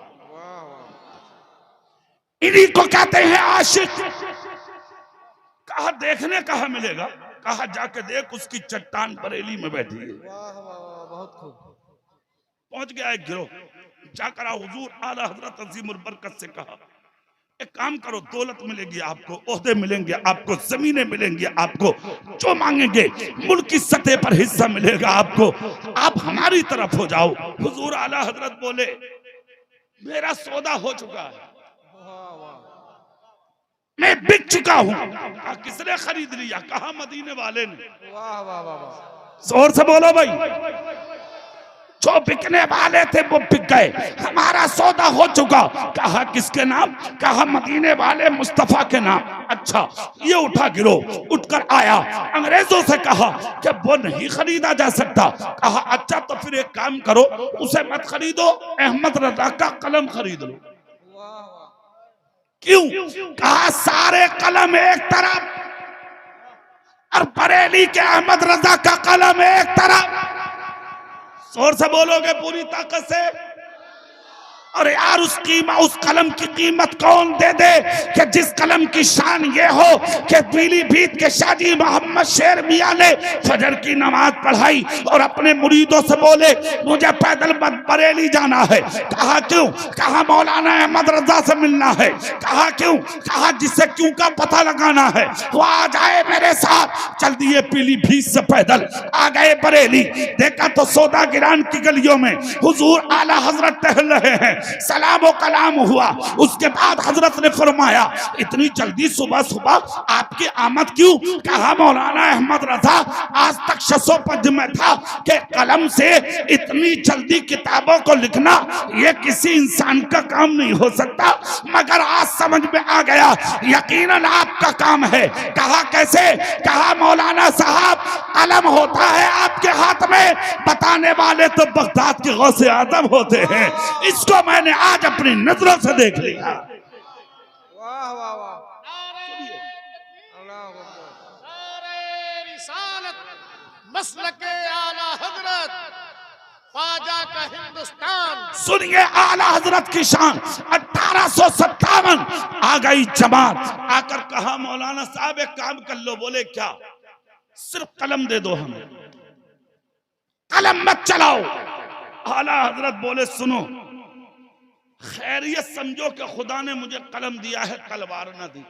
इन्हीं को कहते हैं आशिक। कहा देखने कहा मिलेगा? कहा जाके देख, उसकी चट्टान बरेली में बैठी है। बहुत खूब। पहुंच गया एक गिरोह, जाकर हुजूर आला हजरत अजीमुल बरकत से कहा एक काम करो, दौलत मिलेगी आपको, ओहदे मिलेंगे आपको, जमीनें मिलेंगी आपको, जो मांगेंगे मुल्क की सतह पर हिस्सा मिलेगा आपको, आप हमारी तरफ हो जाओ। हुजूर आला हजरत बोले मेरा सौदा हो चुका है, मैं बिक चुका हूं। कहा किसने खरीद लिया? कहा मदीने वाले ने। वाह वाह वाह वाह। जोर से बोलो भाई। जो बिकने वाले थे वो बिक गए, हमारा सौदा हो चुका। कहा किसके नाम? कहा मदीने वाले मुस्तफा के नाम। अच्छा, ये उठा गिरो, उठकर आया, अंग्रेजों से कहा कि वो नहीं खरीदा जा सकता। कहा अच्छा तो फिर एक काम करो, उसे मत खरीदो, अहमद रजा का कलम खरीद लो। क्यों? कहा सारे कलम एक तरफ और बरेली के अहमद रजा का कलम एक तरफ। जोर से बोलोगे पूरी ताकत से। और यार उस कलम की कीमत कौन दे दे कि जिस कलम की शान ये हो कि पीलीभीत के शाजी मोहम्मद शेर मियां ने फजर की नमाज पढ़ाई और अपने मुरीदों से बोले मुझे पैदल बरेली जाना है। कहा क्यों? कहा मौलाना अहमद रजा से मिलना है। कहा क्यों? कहा जिससे क्यों का पता लगाना है, वो आ जाए मेरे साथ। चल दिए पीलीभीत से पैदल, आ गए बरेली। देखा तो सौदा गिरान की गलियों में हुजूर आला हजरत टहल रहे हैं, सलाम कलाम हुआ। उसके बाद हजरत ने फरमाया इतनी जल्दी सुबह सुबह आपकी आमद क्यों? कहा मौलाना अहमद रजा आज तक शसोपज में था कि कलम से इतनी जल्दी किताबों को लिखना ये किसी इंसान का काम नहीं हो सकता, मगर आज समझ में आ गया यकीनन आपका काम है। कहा कैसे? कहा मौलाना साहब कलम होता है आपके हाथ में, बताने वाले तो बगदाद के गौसे आजम होते हैं। इसको मैंने आज अपनी नजरों से देख लिया। वाह वाह वाह। मसलके आला हजरत ख्वाजा का हिंदुस्तान। सुनिए आला हजरत की शान। 1857 आ गई जमात, आकर कहा मौलाना साहब एक काम कर लो। बोले क्या? सिर्फ कलम दे दो हमें, कलम मत चलाओ। आला हजरत बोले सुनो, खैरियत समझो कि खुदा ने मुझे कलम दिया है, तलवार ना दी।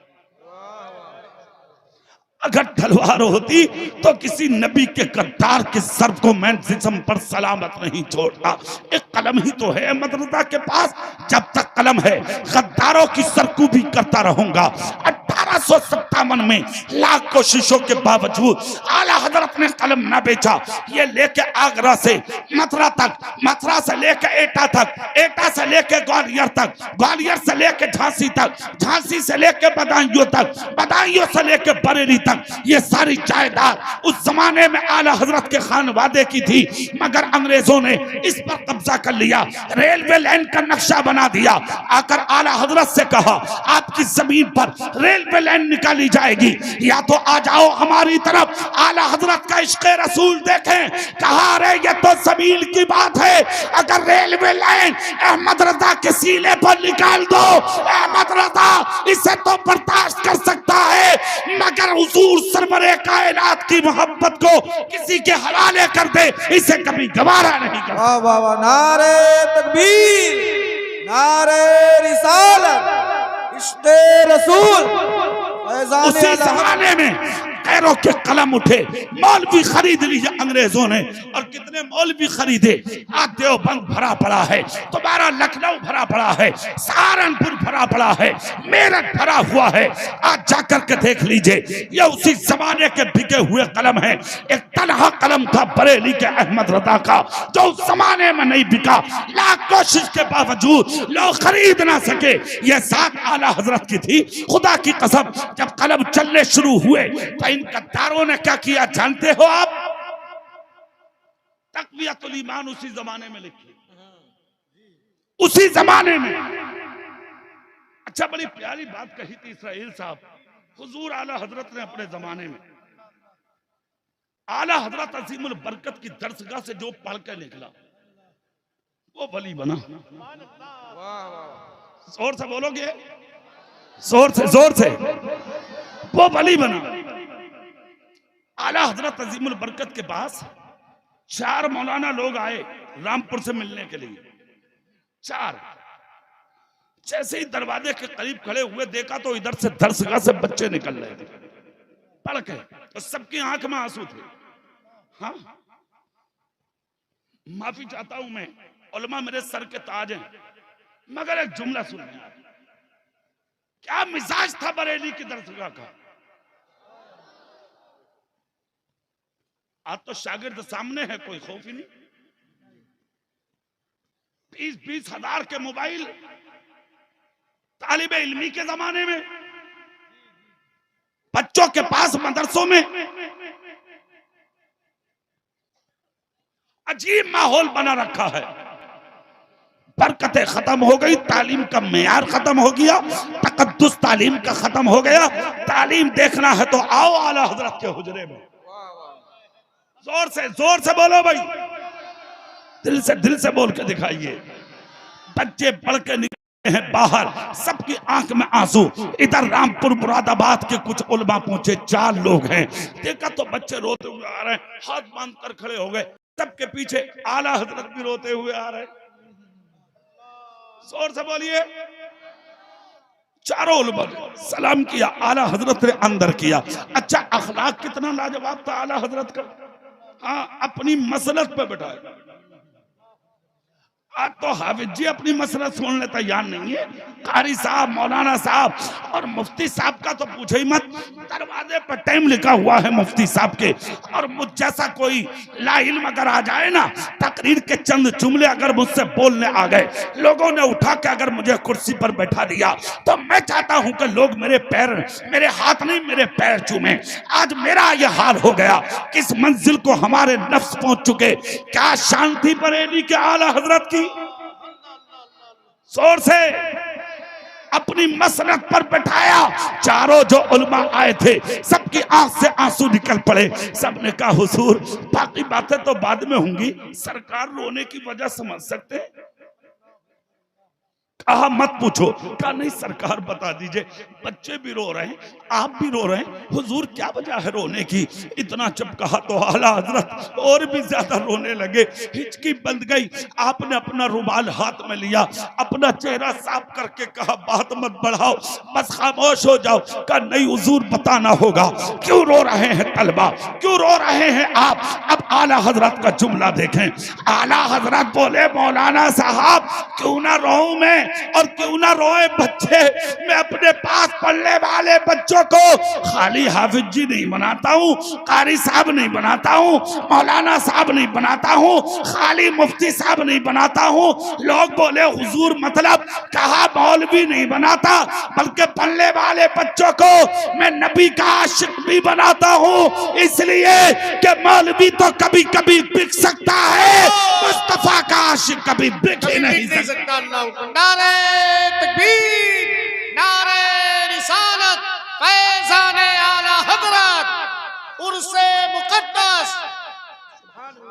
अगर तलवार होती तो किसी नबी के गद्दार के सर को मैं जिस्म पर सलामत नहीं छोड़ता। एक कलम ही तो है अहमद रजा के पास, जब तक कलम है गद्दारों की सरकूबी करता रहूंगा। 1857 में लाख कोशिशों के बावजूद आला हजरत ने कलम न बेचा। ये लेके आगरा से मथुरा तक, मथुरा से लेके एटा तक, एटा से लेके ग्वालियर तक, ग्वालियर से लेके झांसी तक, झांसी से लेके बदायूं तक, बदायूं से लेके बरेली तक, ये सारी जायदाद उस जमाने में आला हजरत के खानवादे की थी, मगर अंग्रेजों ने इस पर कब्जा कर लिया, रेलवे लाइन का नक्शा बना दिया। आकर आला हजरत से कहा आपकी जमीन पर रेलवे लाइन निकाली जाएगी, या तो आ जाओ हमारी तरफ। आला हजरत का इश्क़े रसूल देखें। कहा रे ये तो जमीन की बात है, अगर रेलवे लाइन अहमद रजा के सीने पर निकाल दो, अहमद रजा इसे तो बर्दाश्त कर सकता है, मगर हुजूर सरवरे कायनात की मोहब्बत को किसी के हवाले कर दे, इसे कभी गवारा नहीं कर। वाह वाह वाह। नारे तकबीर, नारे रिसालत, इश्क़े रसूल। उसी जमाने में खैरों के कलम उठे, मौलवी खरीद लिए अंग्रेजों ने। और कितने मौलवी खरीदे? आज देवबंद भरा पड़ा है, तुम्हारा लखनऊ भरा पड़ा है, सहारनपुर भरा पड़ा है, मेरठ भरा हुआ है। आज जाकर के देख लीजिए, ये उसी जमाने के बिके हुए कलम है। एक तनहा कलम था बरेली के अहमद रजा का, जो उस जमाने में नहीं बिका। लाख कोशिश के बावजूद लोग खरीद ना सके। ये साथ आला हजरत की थी। खुदा की कसम, जब कलम चलने शुरू हुए तो इन गद्दारों ने क्या किया जानते हो आप? तक़वियतुल ईमान उसी जमाने में लिखी, उसी जमाने में। अच्छा, बड़ी प्यारी बात कही थी इसराइल साहब। हुजूर आला हजरत ने अपने जमाने में, आला हजरत अजीमुल बरकत की दरसगाह से जो पढ़ के निकला वो वली बना। जोर से बोलोगे, जोर से, जोर से। वो वली बना। आला हजरत अजीमुल बरकत के पास 4 मौलाना लोग आए रामपुर से मिलने के लिए। जैसे ही दरवाजे के करीब खड़े हुए देखा तो इधर से दरसगाह से बच्चे निकल रहे थे पढ़ के, तो सबकी आंख में आंसू थे। हाँ, माफी चाहता हूं मैं, उलमा मेरे सर के ताज हैं, मगर एक जुमला सुनने आ, क्या मिजाज था बरेली की दरसगाह का। आज तो शागिर्द सामने है, कोई खौफ ही नहीं। 20-20 हजार के मोबाइल तालिबे इल्मी के जमाने में, बच्चों के पास मदरसों में अजीब माहौल बना रखा है। बरकतें खत्म हो गई, तालीम का मेयार खत्म हो गया, तकद्दुस तालीम का खत्म हो गया। तालीम देखना है तो आओ आला हजरत के हुजरे में। जोर से बोलो भाई, दिल से बोल के दिखाइए। बच्चे पढ़ के निकले हैं बाहर, सबकी आंख में आंसू। इधर रामपुर मुरादाबाद के कुछ उलमा पहुंचे, 4 लोग हैं, देखा तो बच्चे रोते हुए आ रहे हैं, हाथ बांध कर खड़े हो गए। सबके पीछे आला हजरत भी रोते हुए आ रहे हैं। जोर से बोलिए। चारों उलमा ने सलाम किया, आला हजरत ने अंदर किया। अच्छा, अखलाक कितना लाजवाब था आला हजरत का। हाँ, अपनी मसलत पे बैठाए। आज तो हाफिज जी अपनी मसलत सुनने तैयार नहीं है। कारी साहब, मौलाना साहब और मुफ्ती साहब का तो पूछे ही मत। दरवाजे पर टाइम लिखा हुआ है मुफ्ती साहब के, और मुझ जैसा कोई लाइल्म अगर आ जाए ना, तकरीर के चंद जुमले अगर मुझसे बोलने आ गए, लोगों ने उठा के अगर मुझे कुर्सी पर बैठा दिया, तो मैं चाहता हूं कि लोग मेरे हाथ नहीं मेरे पैर चूमे। आज मेरा यह हाल हो गया, किस मंजिल को हमारे नफ्स पहुंच चुके। क्या शांति बरेली के आला हजरत की। जोर से अपनी मसनद पर बैठाया। चारों जो उलमा आए थे, सबकी आंख से आंसू निकल पड़े। सबने कहा हुजूर, बाकी बातें तो बाद में होंगी, सरकार रोने की वजह समझ सकते। कहा मत पूछो। कहा नहीं सरकार बता दीजिए, बच्चे भी रो रहे हैं, आप भी रो रहे हैं, हुजूर क्या वजह है रोने की। इतना जब कहा तो आला हजरत और भी ज्यादा रोने लगे, हिचकी बंद गई। आपने अपना रुमाल हाथ में लिया, अपना चेहरा साफ करके कहा बात मत बढ़ाओ, बस खामोश हो जाओ। कहा नहीं हुजूर, बताना होगा, क्यों रो रहे हैं तलबा, क्यों रो रहे हैं आप। अब आला हजरत का जुमला देखें। आला हजरत बोले, मौलाना साहब क्यों ना रोऊं मैं, और क्यों ना रोए बच्चे। मैं अपने पास पढ़ने वाले बच्चों को खाली हाफिज जी नहीं बनाता हूँ, कारी साहब नहीं बनाता हूँ, मौलाना साहब नहीं बनाता हूँ, खाली मुफ्ती साहब नहीं बनाता हूँ। लोग बोले हुजूर मतलब, कहा मौलवी नहीं बनाता, बल्कि पढ़ने वाले बच्चों को मैं नबी का आशिक भी बनाता हूँ। इसलिए कि मौलवी तो कभी कभी बिक सकता है, मुस्तफा का आशिक कभी बिक ही नहीं सकता। नारे तकबीर, नारे रिसालत, फैज़ाने आला हज़रत, उर्से मुक़द्दस।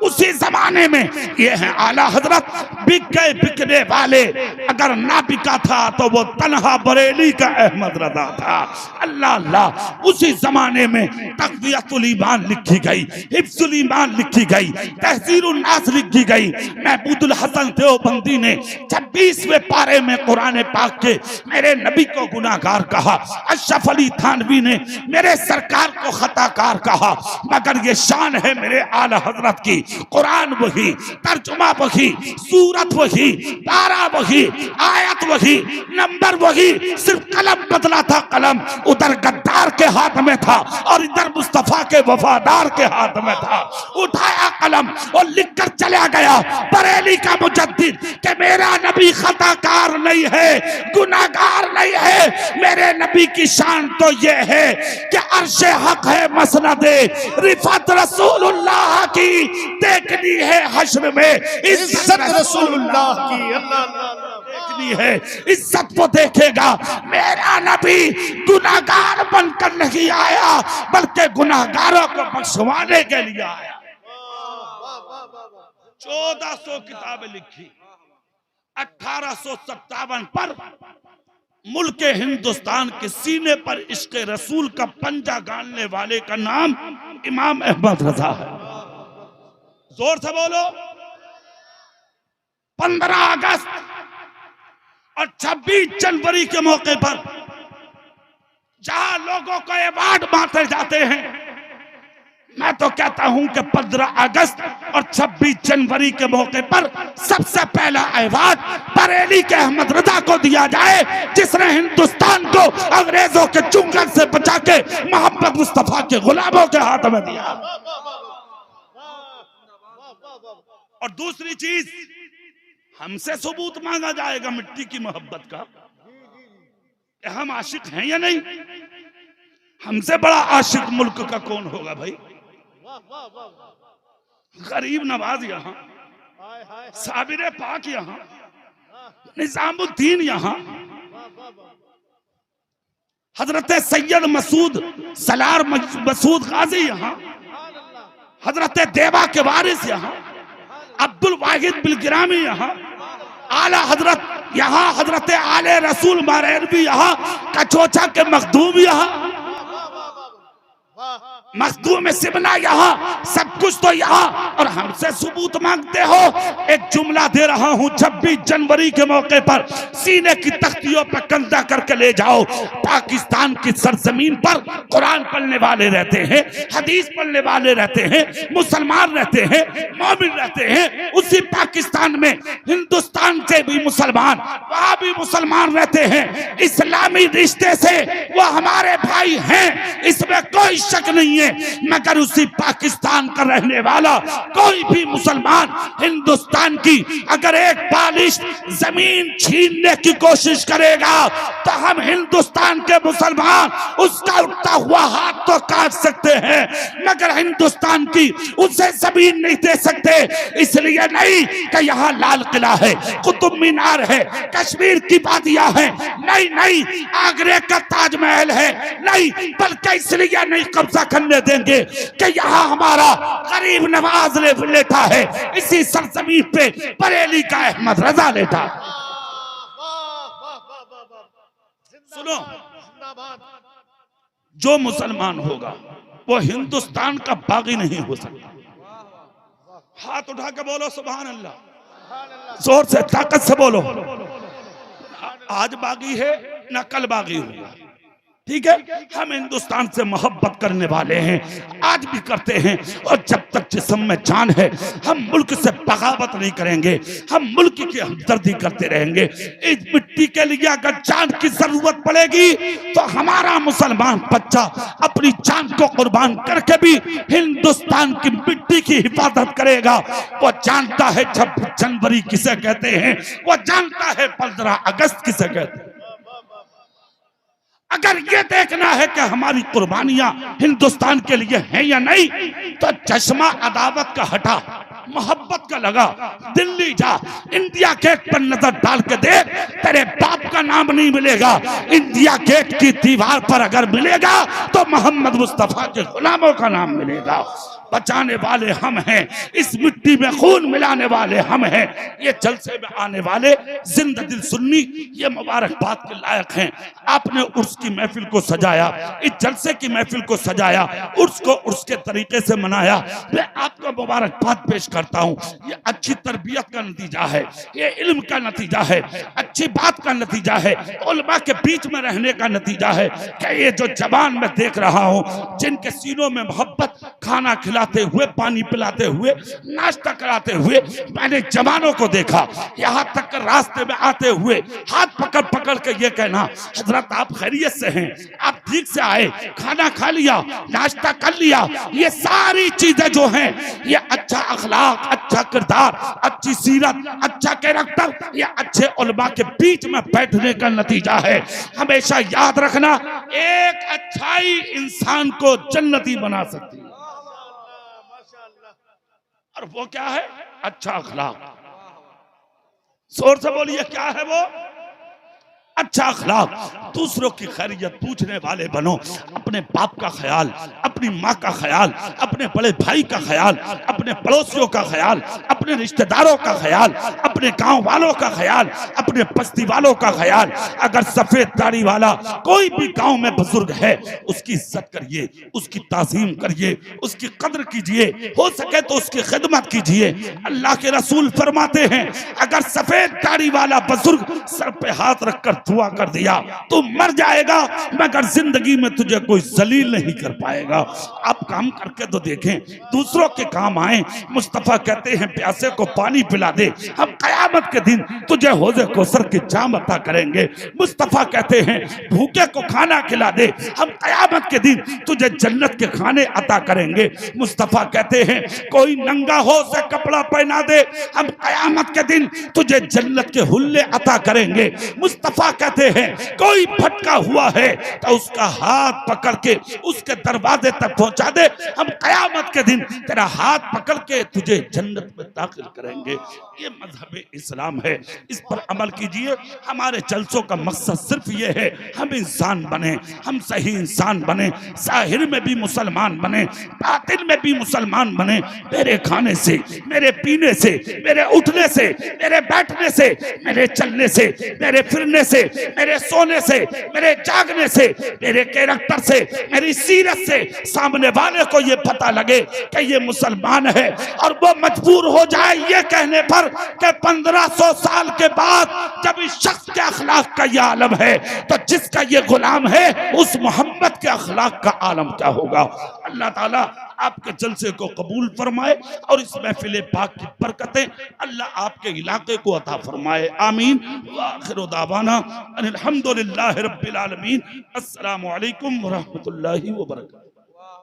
उसी जमाने में ये है आला हजरत। बिक गए बिकने वाले, अगर ना बिका था तो वो तन्हा बरेली का अहमद रजा था। अल्लाह अल्लाह। उसी जमाने में तक़वियतुल ईमान लिखी गई, हिफ्ज़ुल ईमान लिखी गई, तहज़ीरुन नास लिखी गई। महमूदुल हसन देवबंदी ने 26वें पारे में कुरान पाक के मेरे नबी को गुनाहगार कहा। अशरफ अली थानवी ने मेरे सरकार को खताकार कहा। मगर ये शान है मेरे आला हजरत की, कुरान वही, तर्जुमा वही, सूरत वही, पारा वही, आयत वही, नंबर वही, सिर्फ कलम बदला था। कलम उधर गद्दार के हाथ में था और इधर मुस्तफा के वफादार के हाथ में था। उठाया कलम और लिखकर चला गया बरेली का मुजद्दिद कि मेरा नबी खताकार नहीं है, गुनाहगार नहीं है। मेरे नबी की शान तो ये है कि अर्शे हक है मसनदे रिफत रसूलुल्लाह की, देखनी है हश्र में इज्जत रसूलुल्लाह की। अल्लाह देखनी है, इज्जत को देखेगा। मेरा नबी गुनाहगार बनकर नहीं आया, बल्कि गुनाहगारों को बख्शवाने के लिए आया। 1400 किताबें लिखी। 1857 पर मुल्क हिंदुस्तान के सीने पर इश्क रसूल का पंजा गाड़ने वाले का नाम इमाम अहमद रजा है। जोर से बोलो। 15 अगस्त और 26 जनवरी के मौके पर जहां लोगों को अवार्ड बांटे जाते हैं, मैं तो कहता हूं कि 15 अगस्त और 26 जनवरी के मौके पर सबसे पहला अवार्ड बरेली के अहमद रजा को दिया जाए, जिसने हिंदुस्तान को अंग्रेजों के चुंगल से बचा के मोहम्मद मुस्तफा के गुलामों के हाथ में दिया। और दूसरी चीज, हमसे सबूत मांगा जाएगा मिट्टी की मोहब्बत का, हम आशिक हैं या नहीं। हमसे बड़ा आशिक मुल्क का कौन होगा भाई। गरीब नवाज यहाँ, साबिर पाक यहाँ, निजामुद्दीन यहाँ, हजरत सैयद मसूद सलार मसूद गाजी यहाँ, हजरत देवा के वारिस यहाँ, अब्दुल वाहिद बिलगिरामी यहाँ, आला हजरत यहाँ, हजरत आले रसूल मारेरवी यहाँ, कचोचा के मखदूम यहाँ, मखदूम सिबना यहाँ, सब कुछ तो यहाँ, और हमसे सबूत मांगते हो। एक जुमला दे रहा हूँ, 26 जनवरी के मौके पर सीने की तख्तियों पर कंधा करके ले जाओ। पाकिस्तान की सरजमीन पर कुरान पढ़ने वाले रहते हैं, हदीस पढ़ने वाले रहते हैं, मुसलमान रहते हैं, मोमिन रहते हैं। उसी पाकिस्तान में हिंदुस्तान से भी मुसलमान, वहां भी मुसलमान रहते हैं। इस्लामी रिश्ते से वो हमारे भाई हैं, इसमें कोई शक नहीं है। मगर उसी पाकिस्तान का रहने वाला कोई भी मुसलमान हिंदुस्तान की अगर एक बालिश जमीन छीनने की कोशिश करेगा तो हम हिंदुस्तान के मुसलमान उसका उठता हुआ हाथ तो काट सकते हैं, मगर हिंदुस्तान की उसे जमीन नहीं दे सकते। इसलिए नहीं कि यहाँ लाल किला है, कुतुब मीनार है, कश्मीर की वादियां है, नहीं नहीं, आगरे का ताजमहल है, नहीं, बल्कि इसलिए नहीं कब्जा करने देंगे कि यहाँ हमारा गरीब नवाज लेटा है, इसी सरजमीन पे बरेली का अहमद रजा लेटा। सुनो, जो मुसलमान होगा वो हिंदुस्तान का बागी नहीं हो सकता। हाथ उठा के बोलो सुभान अल्लाह, जोर से ताकत से बोलो। आज बागी है ना कल बागी होगा, ठीक है। हम हिंदुस्तान से मोहब्बत करने वाले हैं, आज भी करते हैं, और जब तक जिस्म में जान है हम मुल्क से बगावत नहीं करेंगे, हम मुल्क की हमदर्दी करते रहेंगे। इस मिट्टी के लिए अगर जान की जरूरत पड़ेगी तो हमारा मुसलमान बच्चा अपनी जान को कुर्बान करके भी हिंदुस्तान की मिट्टी की हिफाजत करेगा। वो जानता है 26 जनवरी किसे कहते हैं, वो जानता है 15 अगस्त किसे कहते हैं। अगर ये देखना है कि हमारी कुर्बानियां हिंदुस्तान के लिए हैं या नहीं, तो चश्मा अदावत का हटा, मोहब्बत का लगा, दिल्ली जा, इंडिया गेट पर नजर डाल के देख, तेरे बाप का नाम नहीं मिलेगा। इंडिया गेट की दीवार पर अगर मिलेगा तो मोहम्मद मुस्तफा के गुलामों का नाम मिलेगा। बचाने वाले हम हैं, इस मिट्टी में खून मिलाने वाले हम हैं। ये जलसे में आने वाले जिंदा दिल सुन्नी ये मुबारकबाद के लायक हैं। आपने उर्स की महफिल को सजाया, इस जलसे की महफिल को सजाया, उर्स को उर्स के तरीके से मनाया। मैं आपको मुबारकबाद पेश करता हूँ। ये अच्छी तरबियत का नतीजा है, ये इल्म का नतीजा है, अच्छी बात का नतीजा है, उलमा के बीच में रहने का नतीजा है कि ये जो जवान मैं देख रहा हूँ, जिनके सीनों में मोहब्बत, खाना खिलाते हुए, पानी पिलाते हुए, नाश्ता कराते हुए मैंने जवानों को देखा। यहाँ तक रास्ते में आते हुए हाथ पकड़ पकड़ के ये कहना, हजरत आप खैरियत से हैं, आप ठीक से आए, खाना खा लिया, नाश्ता कर लिया। ये सारी चीजें जो हैं, ये अच्छा अखलाक, अच्छा किरदार, अच्छी सीरत, अच्छा कैरेक्टर, ये अच्छे उलमा के बीच में बैठने का नतीजा है। हमेशा याद रखना, एक अच्छाई इंसान को जन्नती बना सकती है। और वो क्या है? अच्छा अखलाक। जोर से बोलिए, क्या है वो? अच्छा अखलाक। दूसरों की खैरियत पूछने वाले बनो, अपने बाप का ख्याल, अपनी माँ का ख्याल, अपने बड़े भाई का ख्याल, अपने पड़ोसियों का ख्याल, अपने रिश्तेदारों का ख्याल, अपने गांव वालों का ख्याल, अपने बस्ती वालों का ख्याल। अगर सफेद दाढ़ी वाला कोई भी गांव में बुजुर्ग है, उसकी इज्जत करिए, उसकी ताज़ीम करिए, उसकी कद्र कीजिए, हो सके तो उसकी खिदमत कीजिए। अल्लाह के रसूल फरमाते हैं, अगर सफेद दाढ़ी वाला बुजुर्ग सर पे हाथ रखकर दुआ कर दिया तो मर जाएगा, मगर जिंदगी में तुझे कोई जलील नहीं कर पाएगा। आप काम करके तो देखें, दूसरों के काम आए। मुस्तफा कहते हैं, प्यासे को पानी पिला दे, हम कयामत के दिन तुझे हौज़े कौसर की जाम अता करेंगे। मुस्तफा कहते हैं, भूखे को खाना खिला दे, हम कयामत के दिन तुझे जन्नत के खाने अता करेंगे। मुस्तफा कहते हैं, कोई नंगा हो उसे कपड़ा पहना दे, हम कयामत के दिन तुझे जन्नत के हुल्ले अता करेंगे। मुस्तफा कहते हैं, कोई भटका हुआ है तो उसका हाथ पकड़ के उसके दरवाजे तक पहुंचा दे, हम कयामत के दिन तेरा हाथ पकड़ के तुझे जन्नत में दाखिल करेंगे। ये मजहब इस्लाम है, इस पर अमल कीजिए। हमारे जलसों का मकसद सिर्फ ये है, हम इंसान बने, हम सही इंसान बने, ज़ाहिर में भी मुसलमान बने, बातिन में भी मुसलमान बने। मेरे खाने से, मेरे पीने से, मेरे उठने से, मेरे बैठने से, मेरे चलने से, मेरे फिरने से, मेरे सोने से, मेरे जागने से, मेरे कैरेक्टर से, मेरी सीरत से सामने वाले को ये पता लगे कि ये मुसलमान है, और वो मजबूर हो जाए ये कहने पर कि 1500 साल के बाद जब इस शख्स के अखलाक का ये आलम है, तो जिसका ये गुलाम है उस मोहम्मद के अखलाक का आलम क्या होगा। अल्लाह ताला आपके जलसे को कबूल फरमाए और इस महफिल पाक की बरकतें अल्लाह आपके इलाके को अता फरमाए। आमीन। व आखिरु दावाना अनिल हम्दुलिल्लाहि रब्बिल आलमीन। अस्सलामु अलैकुम व रहमतुल्लाहि व बरकातहू।